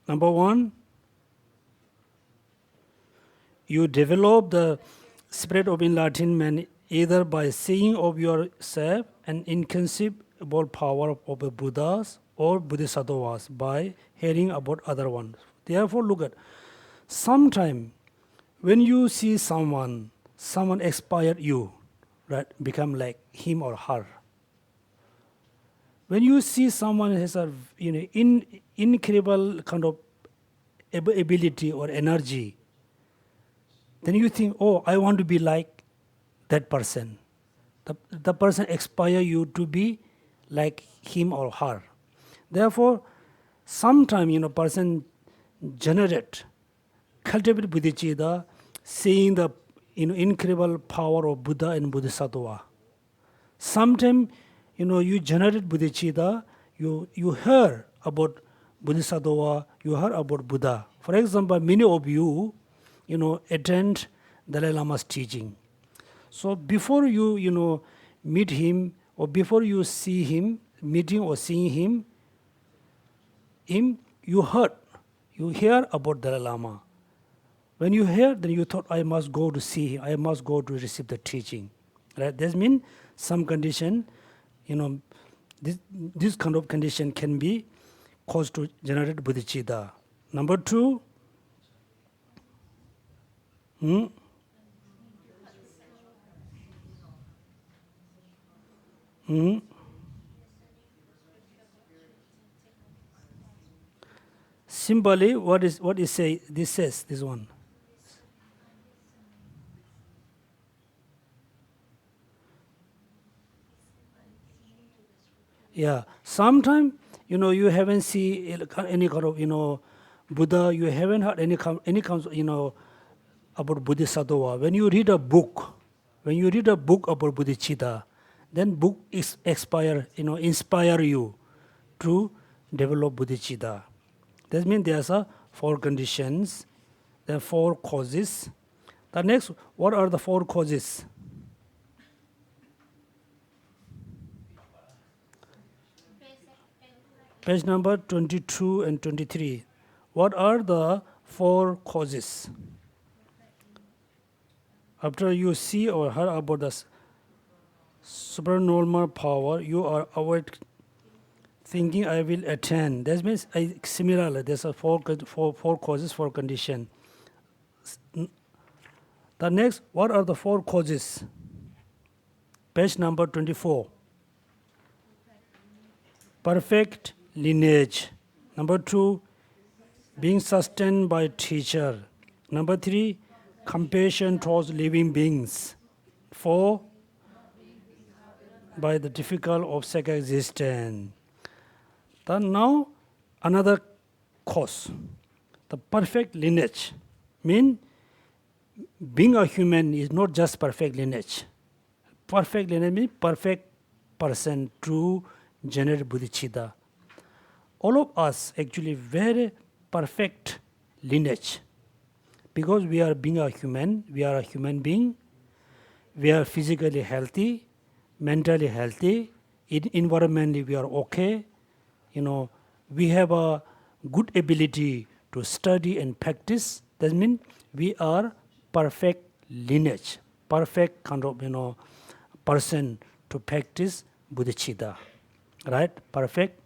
Number one, you develop the spirit of enlightenment either by seeing of yourself an inconceivable power of the Buddhas or Bodhisattvas by hearing about other ones. Therefore, look at, sometime when you see someone inspire you, right, become like him or her. When you see someone has a incredible kind of ability or energy, then you think, oh, I want to be like that person. The person inspire you to be like him or her. Therefore, sometime, person cultivate bodhicitta, seeing the incredible power of Buddha and Bodhisattva. Sometimes, you generate bodhicitta, you hear about Bodhisattva, you hear about Buddha. For example, many of you, attend Dalai Lama's teaching. So before you, meet him, or before you see him, meeting or seeing him, you hear about Dalai Lama. When you hear, then you thought, I must go to see him, I must go to receive the teaching. Right? That means some condition, this kind of condition can be caused to generate bodhicitta. Number two, Simply, what is say? This says this one. Yeah, sometime you haven't seen any kind of Buddha. You haven't heard any kind of about Bodhisattva. When you read a book about bodhicitta, then book inspire you to develop bodhicitta. That means there's four conditions, there are four causes. The next, what are the four causes? Page number 22 and 23. What are the four causes? After you see or hear about the supernormal power, you are avoid thinking I will attain. That means similarly, there's four causes, four conditions. The next, what are the four causes? Page number 24. Perfect lineage. Number two, being sustained by teacher. Number three, compassion towards living beings. 4. By the difficult obstacle existence. Then now another cause. The perfect lineage. Mean being a human is not just perfect lineage. Perfect lineage means perfect person to generate bodhichitta. All of us actually very perfect lineage. Because we are being a human, we are a human being, we are physically healthy, mentally healthy, environmentally we are okay, we have a good ability to study and practice. That means we are perfect lineage, perfect kind of person to practice bodhicitta, right? Perfect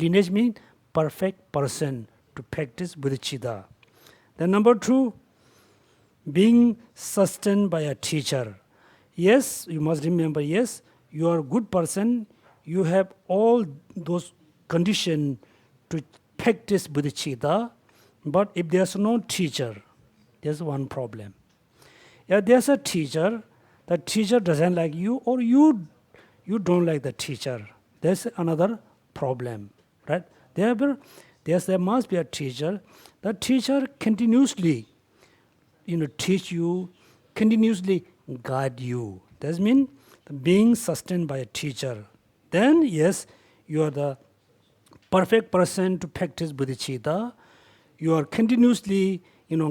lineage means perfect person to practice bodhicitta. Then number 2, being sustained by a teacher. Yes, you must remember, yes, you are a good person, you have all those conditions to practice bodhicitta, but if there's no teacher, there's one problem. If there's a teacher, the teacher doesn't like you, or you don't like the teacher. There's another problem, right? There must be a teacher. The teacher continuously teach you, continuously guide you. That means being sustained by a teacher. Then, yes, you are the perfect person to practice bodhicitta. You are continuously,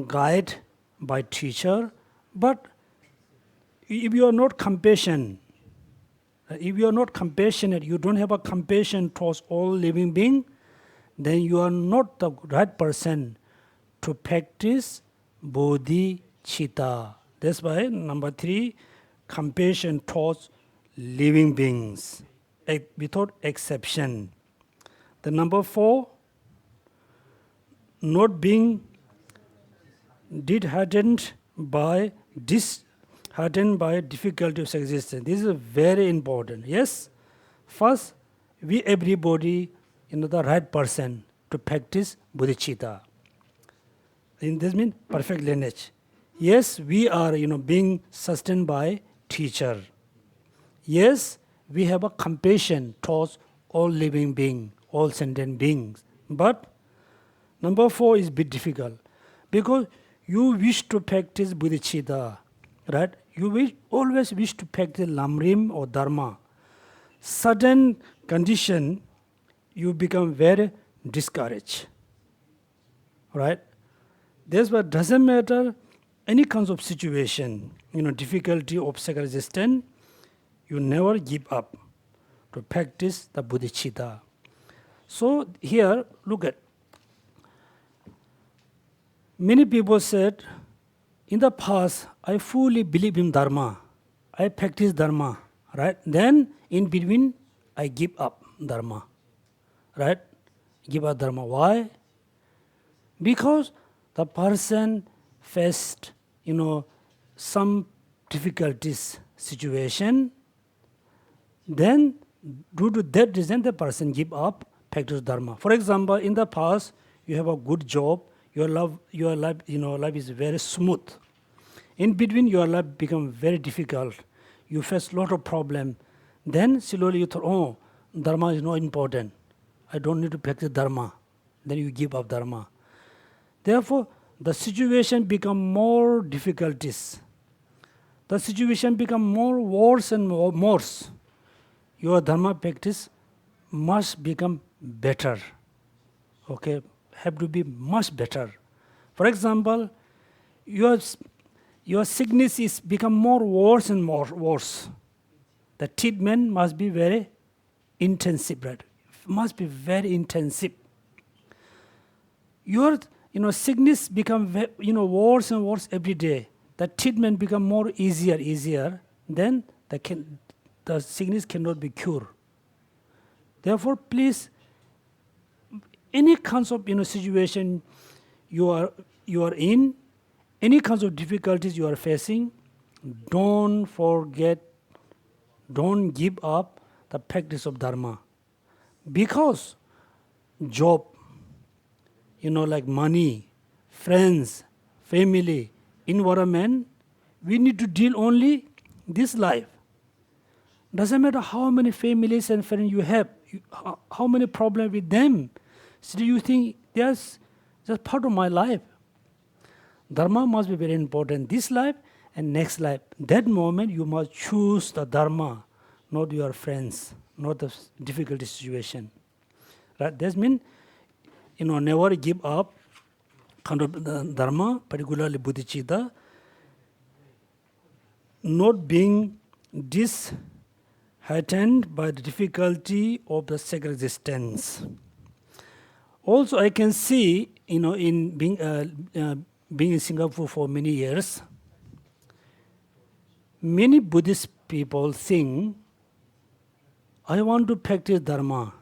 guided by teacher. But if you are not compassionate, you don't have a compassion towards all living beings, then you are not the right person to practice bodhicitta. That's why number 3, compassion towards living beings, without exception. The number 4, not being disheartened by difficulties of existence. This is very important. Yes, first, we everybody, the right person to practice bodhicitta. This means perfect lineage. Yes, we are, being sustained by teacher. Yes, we have a compassion towards all living beings, all sentient beings. But number 4 is a bit difficult because you wish to practice bodhicitta, right? You always wish to practice Lamrim or Dharma. Sudden condition, you become very discouraged, right? That's why doesn't matter any kinds of situation, difficulty, obstacle, resistance, you never give up to practice the bodhicitta. So here, look at, many people said, in the past, I fully believe in Dharma. I practice Dharma, right? Then, in between, I give up Dharma, right? Give up Dharma. Why? Because the person faced, some difficulties, situation. Then, due to that reason, the person give up practice Dharma. For example, in the past, you have a good job, your life is very smooth. In between, your life become very difficult. You face a lot of problem. Then slowly you thought, oh, Dharma is not important. I don't need to practice Dharma. Then you give up Dharma. Therefore, the situation become more difficulties. The situation become more worse and worse. Your Dharma practice must become better. Okay, have to be much better. For example, your sickness is become more worse and more worse. The treatment must be very intensive, right? Must be very intensive. Your sickness become worse and worse every day. The treatment become more easier. Then the sickness cannot be cured. Therefore, please, any kinds of situation you are in, any kinds of difficulties you are facing, don't forget, don't give up the practice of Dharma. Because job, like money, friends, family, environment, we need to deal only this life. Doesn't matter how many families and friends you have, how many problems with them. Still you think, that's just part of my life. Dharma must be very important. This life and next life. That moment you must choose the Dharma, not your friends, not the difficult situation. Right? That means, never give up kind of the Dharma, particularly bodhichitta, not being disheartened by the difficulty of the sacred existence. Also, I can see, in being in Singapore for many years, many Buddhist people think, I want to practice Dharma.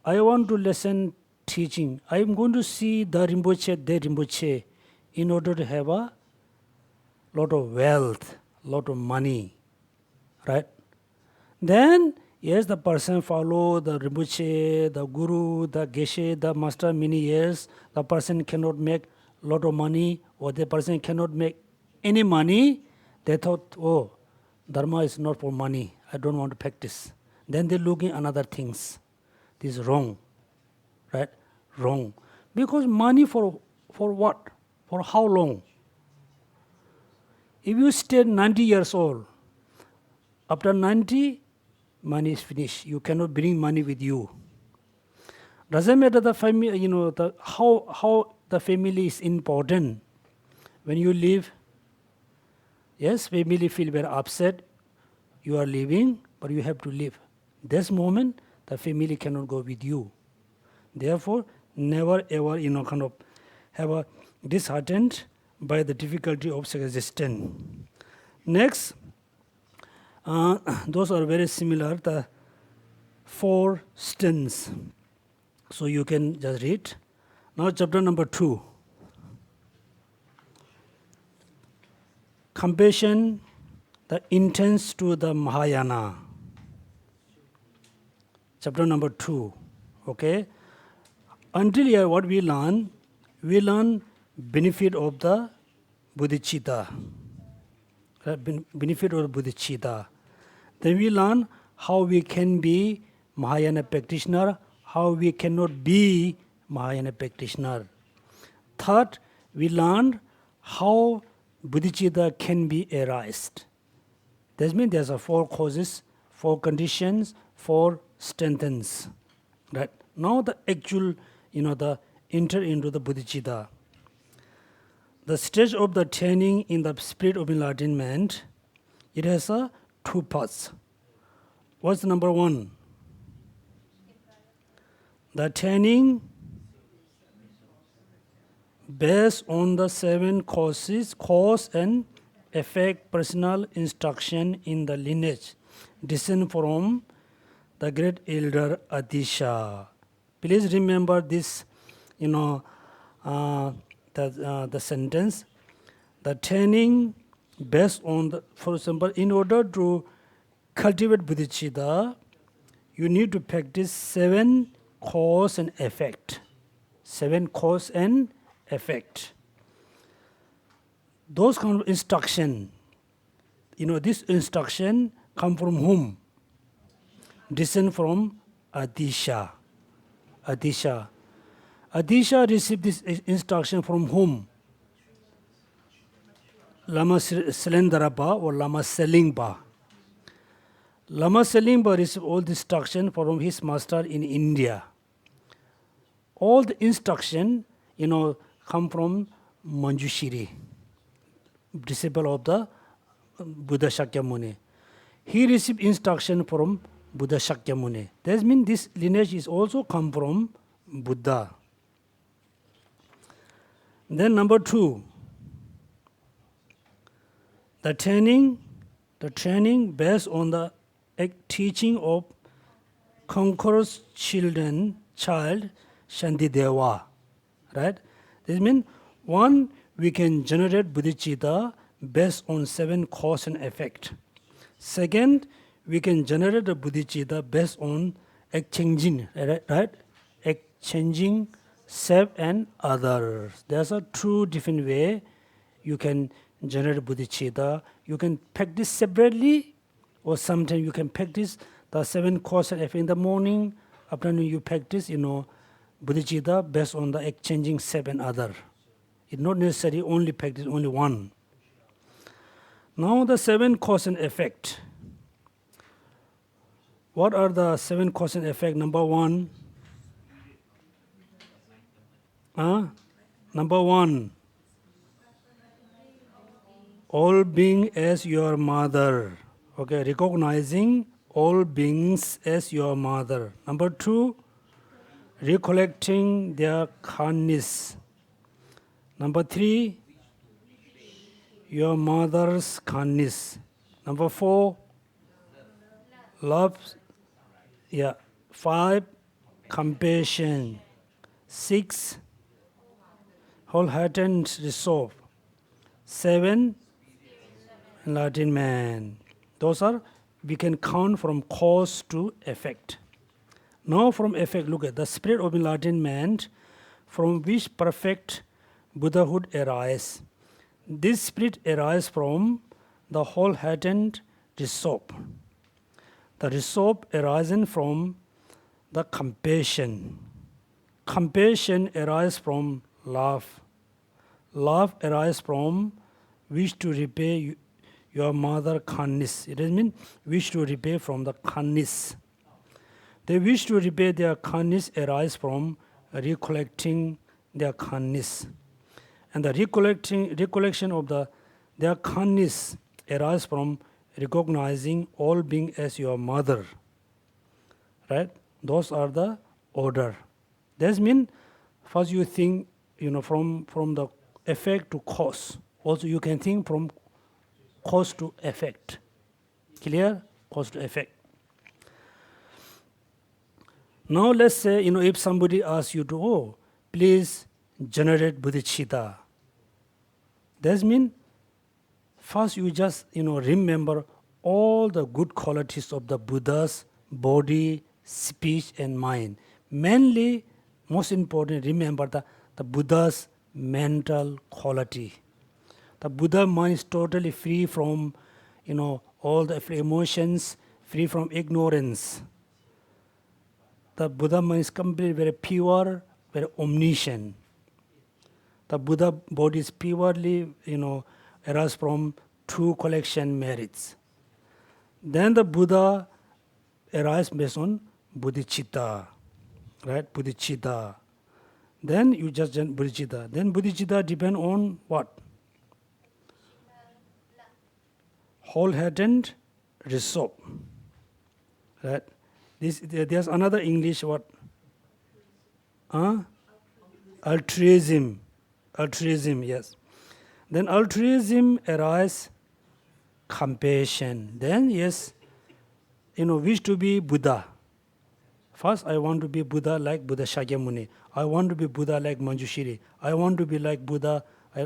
I want to listen teaching. I am going to see the Rinpoche, the Rinpoche, in order to have a lot of wealth, lot of money, right? Then, yes, the person follow the Rinpoche, the Guru, the Geshe, the Master many years. The person cannot make lot of money, or the person cannot make any money. They thought, oh, Dharma is not for money. I don't want to practice. Then they look in another things. This is wrong, right? Wrong. Because money for what? For how long? If you stay 90 years old, after 90, money is finished. You cannot bring money with you. Doesn't matter the family, how the family is important. When you leave, yes, family feel very upset. You are leaving, but you have to leave. This moment, the family cannot go with you. Therefore, never ever, kind of have a disheartened by the difficulty of existence. Next, those are very similar, the 4 sins. So you can just read. Now chapter number 2. Compassion, the intents to the Mahayana. Chapter number 2. Okay. Until here, what we learn benefit of the bodhichitta. Benefit of the bodhichitta. Then we learn how we can be Mahayana practitioner, how we cannot be Mahayana practitioner. Third, we learn how bodhicitta can be arised. That means there's 4 causes, 4 conditions, 4 strengthens. Right? Now the actual, the enter into the bodhicitta. The stage of the training in the spirit of enlightenment, it has 2 parts. What's number 1? The training based on the 7 causes, cause and effect, personal instruction in the lineage, descend from the great elder Adisha. Please remember this, the sentence. The training based on the, for example, in order to cultivate bodhicitta, you need to practice 7 cause and effect. 7 cause and effect. Those kind of instruction, this instruction come from whom? Descend from Adisha. Adisha. Adisha received this instruction from whom? Lama Selendarapa or Lama Selingpa. Lama Selingpa received all the instruction from his master in India. All the instruction, come from Manjushri, disciple of the Buddha Shakyamuni. He received instruction from Buddha Shakyamuni. That means this lineage is also come from Buddha. Then number 2, the training based on the teaching of conqueror's child Shantideva. Right? This means 1, we can generate bodhicitta based on 7 cause and effect. Second, we can generate a bodhicitta based on exchanging, right? Exchanging self and others. There's a 2 different way you can generate bodhicitta. You can practice separately, or sometimes you can practice the 7 cause and effect in the morning. Afternoon you practice, bodhicitta based on the exchanging 7 other. It's not necessary only practice only one. Now the 7 cause and effect. What are the 7 cause and effect? Number 1. Number 1. All being as your mother. Okay, recognizing all beings as your mother. Number 2, recollecting their kindness. Number 3, your mother's kindness. Number 4, love. 5, compassion. 6, wholehearted resolve. 7, enlightenment. Those are, we can count from cause to effect. Now from effect, look at the spirit of enlightenment from which perfect Buddhahood arises. This spirit arises from the wholehearted resolve. The resolve arising from the compassion. Compassion arises from love. Love arises from wish to repay your mother kindness. It means wish to repay from the kindness. They wish to repay their kindness arise from recollecting their kindness. And the recollection of their kindness arise from recognizing all being as your mother. Right? Those are the order. That means first you think, from the effect to cause. Also you can think from cause to effect. Clear? Cause to effect. Now let's say, if somebody asks you to, please generate bodhicitta. That means first you just, remember all the good qualities of the Buddha's body, speech and mind. Mainly, most important, remember the Buddha's mental quality. The Buddha mind is totally free from, all the emotions, free from ignorance. The Buddha mind is completely very pure, very omniscient. The Buddha body is purely, arises from true collection merits. Then the Buddha arises based on bodhicitta, right? Bodhicitta. Then you just generate bodhicitta. Then bodhicitta depend on what? Wholehearted resolve, right? There's another English word. Altruism. Altruism, yes. Then altruism arises compassion. Then, yes, wish to be Buddha. First, I want to be Buddha like Buddha Shakyamuni. I want to be Buddha like Manjushri. I want to be like Buddha.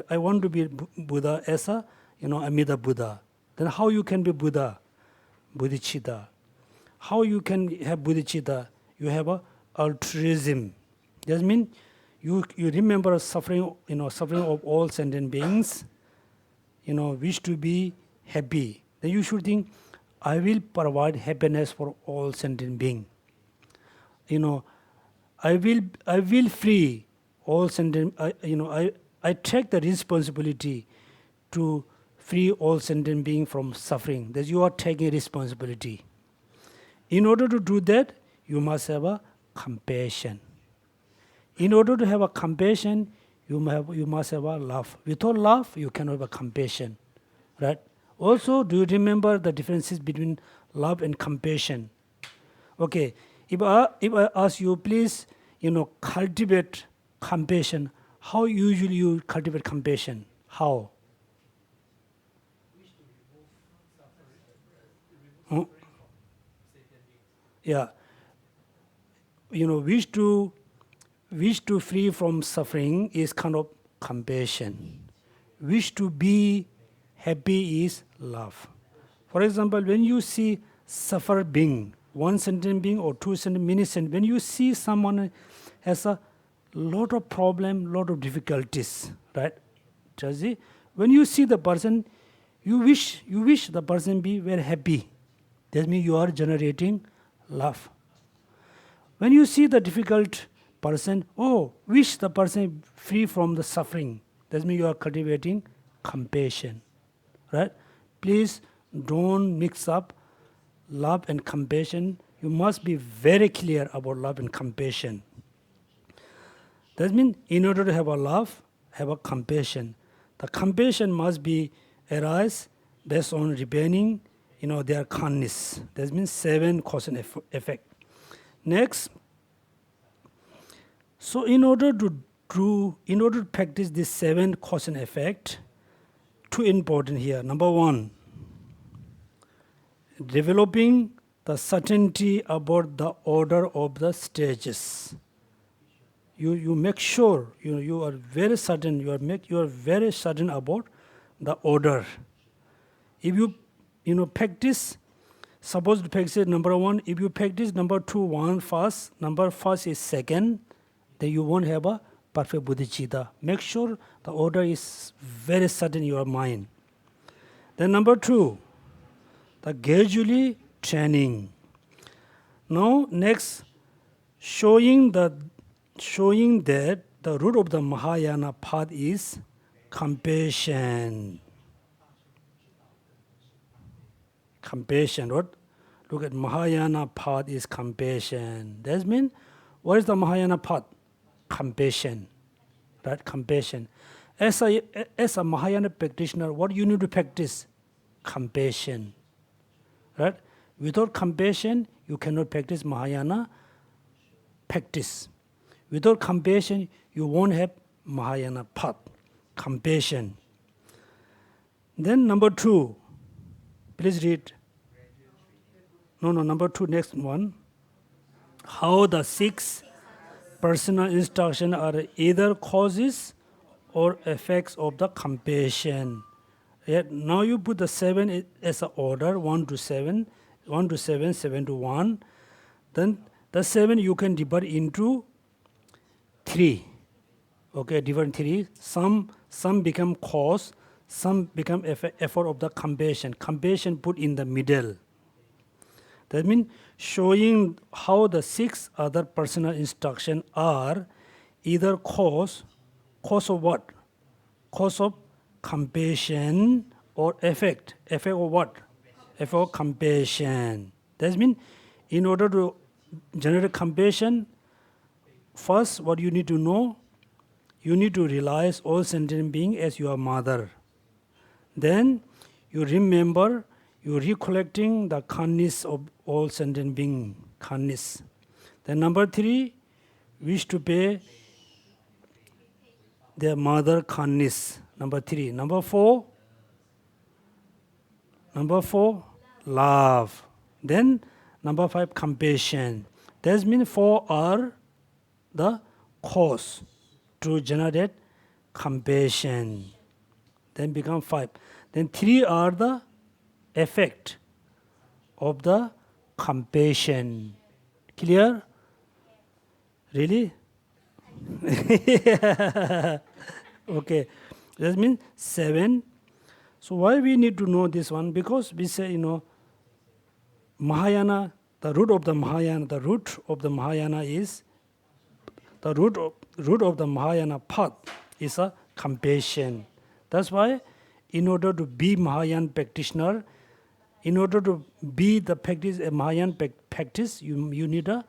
I want to be Buddha as a, Amida Buddha. Then how you can be Buddha? Bodhicitta. How you can have bodhicitta? You have a altruism. That means you remember suffering, suffering of all sentient beings, wish to be happy. Then you should think, I will provide happiness for all sentient beings. I will free all sentient. I take the responsibility to free all sentient beings from suffering. That you are taking responsibility. In order to do that, you must have a compassion. In order to have a compassion, you must have a love. Without love, you cannot have a compassion, right? Also, do you remember the differences between love and compassion? Okay, if I ask you, please, cultivate compassion. How usually you cultivate compassion? How? Huh? Yeah. Wish to free from suffering is kind of compassion. Wish to be happy is love. For example, when you see suffer being, one sentient being or two sentient, many sentient, when you see someone has a lot of problem, lot of difficulties, right? When you see the person, you wish the person be very happy. That means you are generating love. When you see the difficult person, wish the person free from the suffering. That means you are cultivating compassion. Right? Please don't mix up love and compassion. You must be very clear about love and compassion. That means in order to have a love, have a compassion. The compassion must be arise based on repairing, their kindness. That means 7 cause and effect. Next, so in order to practice this 7 cause and effect, 2 important here. Number 1, developing the certainty about the order of the stages. You make sure you are very certain. You are very certain about the order. If you practice, suppose to practice number 1. If you practice number 2 1 first, number first is second, then you won't have a perfect bodhichitta. Make sure the order is very certain in your mind. Then number 2, the gradually training. Now next, showing that the root of the Mahayana path is compassion. Compassion. Look at Mahayana path is compassion. That means, what is the Mahayana path? Compassion. Right? Compassion. As a Mahayana practitioner, what you need to practice? Compassion. Right? Without compassion, you cannot practice Mahayana practice. Without compassion, you won't have Mahayana path. Compassion. Then number 2, please read. No, number 2, next one. How the 6 personal instructions are either causes or effects of the compassion. Yet now you put the 7 as an order, 1 to 7, 1 to 7, 7 to 1. Then the 7 you can divide into 3. Okay, divide 3. Some become cause, some become effort of the compassion. Compassion put in the middle. That means showing how the 6 other personal instructions are either cause of what? Cause of compassion or effect. Effect of what? Effect of compassion. That means in order to generate compassion, first what you need to know, you need to realize all sentient beings as your mother. Then you remember, you recollecting the kindness of all sentient beings, kindness. Then number 3, wish to pay their mother kindness. Number 3. Number 4, love. Then number 5, compassion. That means 4 are the cause to generate compassion. Then become 5. Then 3 are the effect of the compassion. Clear? Really? Okay. That means 7. So why we need to know this one? Because we say, Mahayana, the root of the Mahayana is, the root of the Mahayana path is a compassion. That's why in order to be Mahayana practitioner, in order to be the practice a Mahayana practice, you need a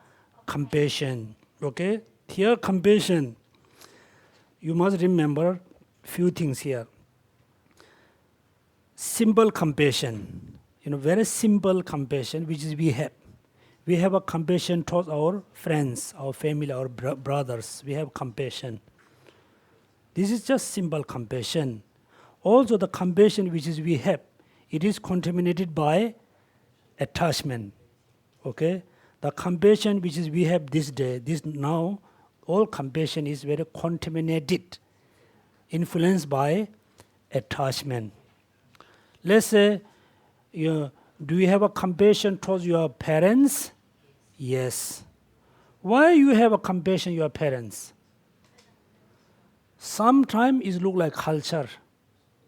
compassion. Okay? Here compassion, you must remember few things here. Simple compassion, very simple compassion which is we have. We have a compassion towards our friends, our family, our brothers. We have compassion. This is just simple compassion. Also the compassion which is we have, it is contaminated by attachment. Okay? The compassion which is we have this day, this now, all compassion is very contaminated, influenced by attachment. Let's say, do you have a compassion towards your parents? Yes. Why you have a compassion your parents? Sometimes it look like culture.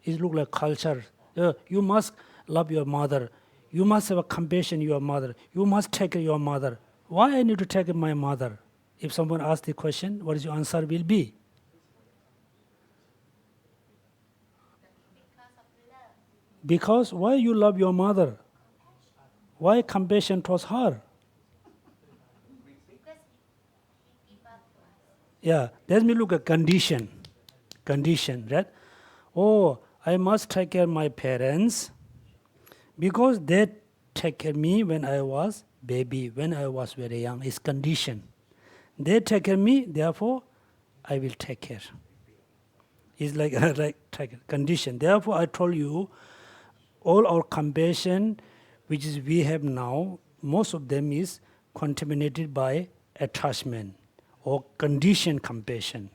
It look like culture. You must love your mother. You must have a compassion your mother. You must take care your mother. Why I need to take care my mother? If someone asks the question, what is your answer will be? Because why you love your mother? Why compassion towards her? Yeah, let me look at condition. Condition, right? Oh, I must take care of my parents because they take care of me when I was baby, when I was very young. It's condition. They take care of me, therefore I will take care. It's like take condition. Therefore I told you all our compassion which is we have now, most of them is contaminated by attachment or conditioned compassion.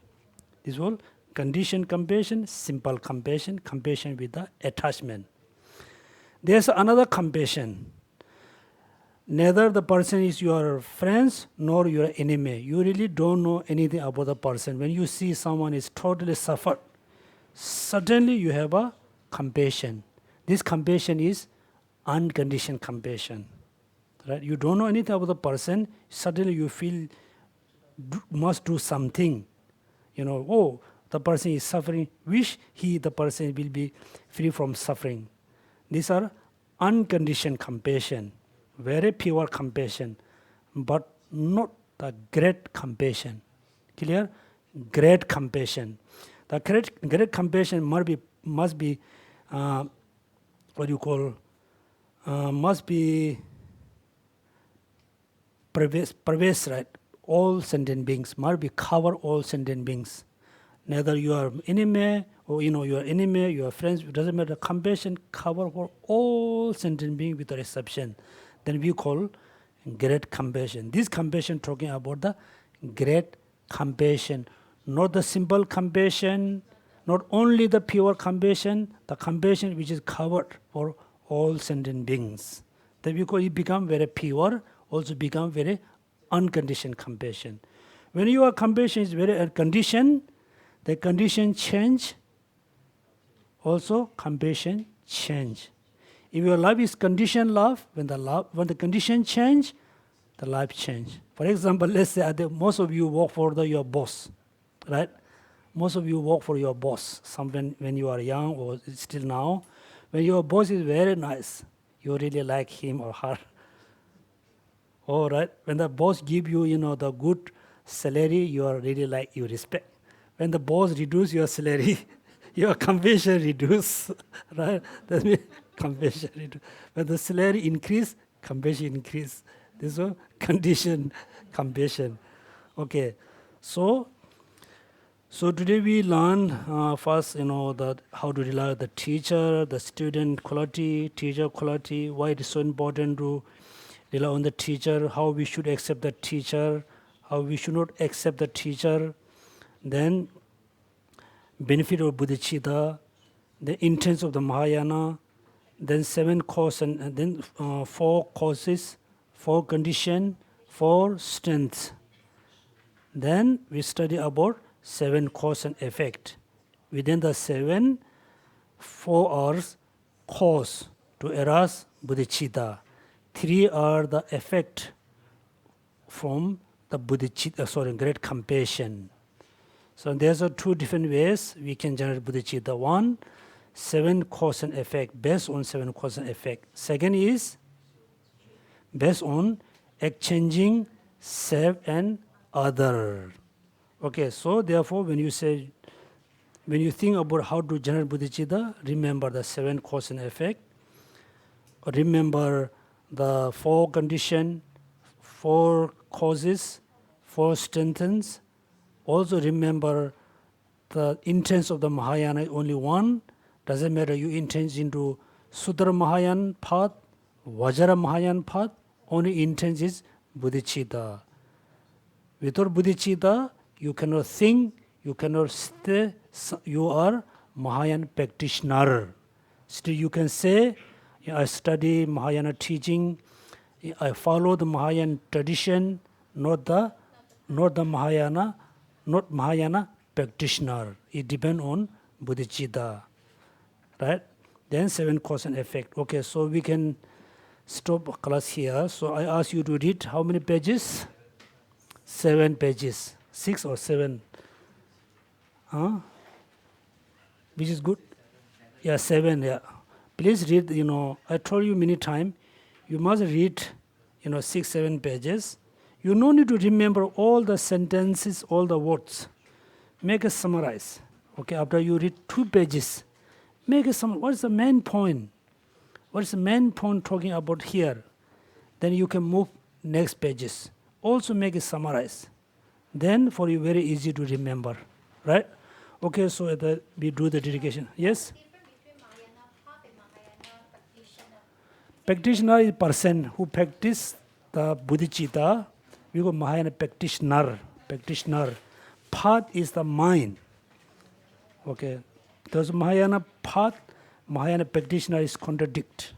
This all conditioned compassion, simple compassion, compassion with the attachment. There's another compassion. Neither the person is your friends nor your enemy. You really don't know anything about the person. When you see someone is totally suffered, suddenly you have a compassion. This compassion is unconditioned compassion. Right? You don't know anything about the person, suddenly you feel must do something. Oh, the person is suffering, wish the person will be free from suffering. These are unconditioned compassion, very pure compassion, but not the great compassion. Clear? Great compassion. The great compassion must be must be pervasive, right? All sentient beings must be cover all sentient beings. Neither you are enemy or your enemy, your friends, it doesn't matter. Compassion cover for all sentient beings without exception. Then we call great compassion. This compassion talking about the great compassion, not the simple compassion, not only the pure compassion, the compassion which is covered for all sentient beings. Then we call it become very pure, also become very unconditioned compassion. When your compassion is very unconditioned, the condition change, also compassion change. If your love is conditioned love, when the condition change, the life change. For example, let's say most of you work for your boss, right? Most of you work for your boss. When you are young or still now, when your boss is very nice, you really like him or her. All right. When the boss give you, the good salary, you are really like you respect. When the boss reduce your salary, your compassion reduce, right? That means compassion reduce. When the salary increase, compassion increase. This is condition compassion. Okay, so today we learn first, that how to rely on the teacher, the student quality, teacher quality. Why it is so important to rely on the teacher, how we should accept the teacher, how we should not accept the teacher. Then benefit of bodhichitta, the intents of the Mahayana, then 7 causes, and then 4 causes, 4 condition, 4 strengths. Then we study about 7 cause and effect. Within the 7, 4 are cause to arouse bodhichitta. 3 are the effect from the bodhichitta, great compassion. So there's 2 different ways we can generate bodhichitta. 1, 7 cause and effect, based on 7 cause and effect. Second is based on exchanging self and other. Okay, so therefore when you think about how to generate bodhichitta, remember the 7 cause and effect. Remember the 4 condition, 4 causes, 4 strengthens. Also remember the intents of the Mahayana is only one. Doesn't matter you intend into Sudra Mahayana path, Vajra Mahayana path, only intent is bodhichitta. Without bodhichitta, you cannot think, you cannot stay, you are Mahayana practitioner. Still you can say, I study Mahayana teaching, I follow the Mahayana tradition, not Mahayana practitioner. It depends on bodhicitta. right? Then 7 cause and effect. Okay, so we can stop class here. So I ask you to read how many pages? 7 pages. 6 or 7? Huh? Which is good? Yeah, 7, yeah. Please read, I told you many times, you must read, 6, 7 pages. You no need to remember all the sentences, all the words. Make a summarize. Okay, after you read 2 pages, make a summary. What is the main point? What is the main point talking about here? Then you can move next pages. Also make a summarize. Then for you very easy to remember, right? Okay, so we do the dedication. Yes? Practitioner is person who practice the bodhichitta. We go Mahayana practitioner. Path is the mind. Okay. Does Mahayana path, Mahayana practitioner is contradict.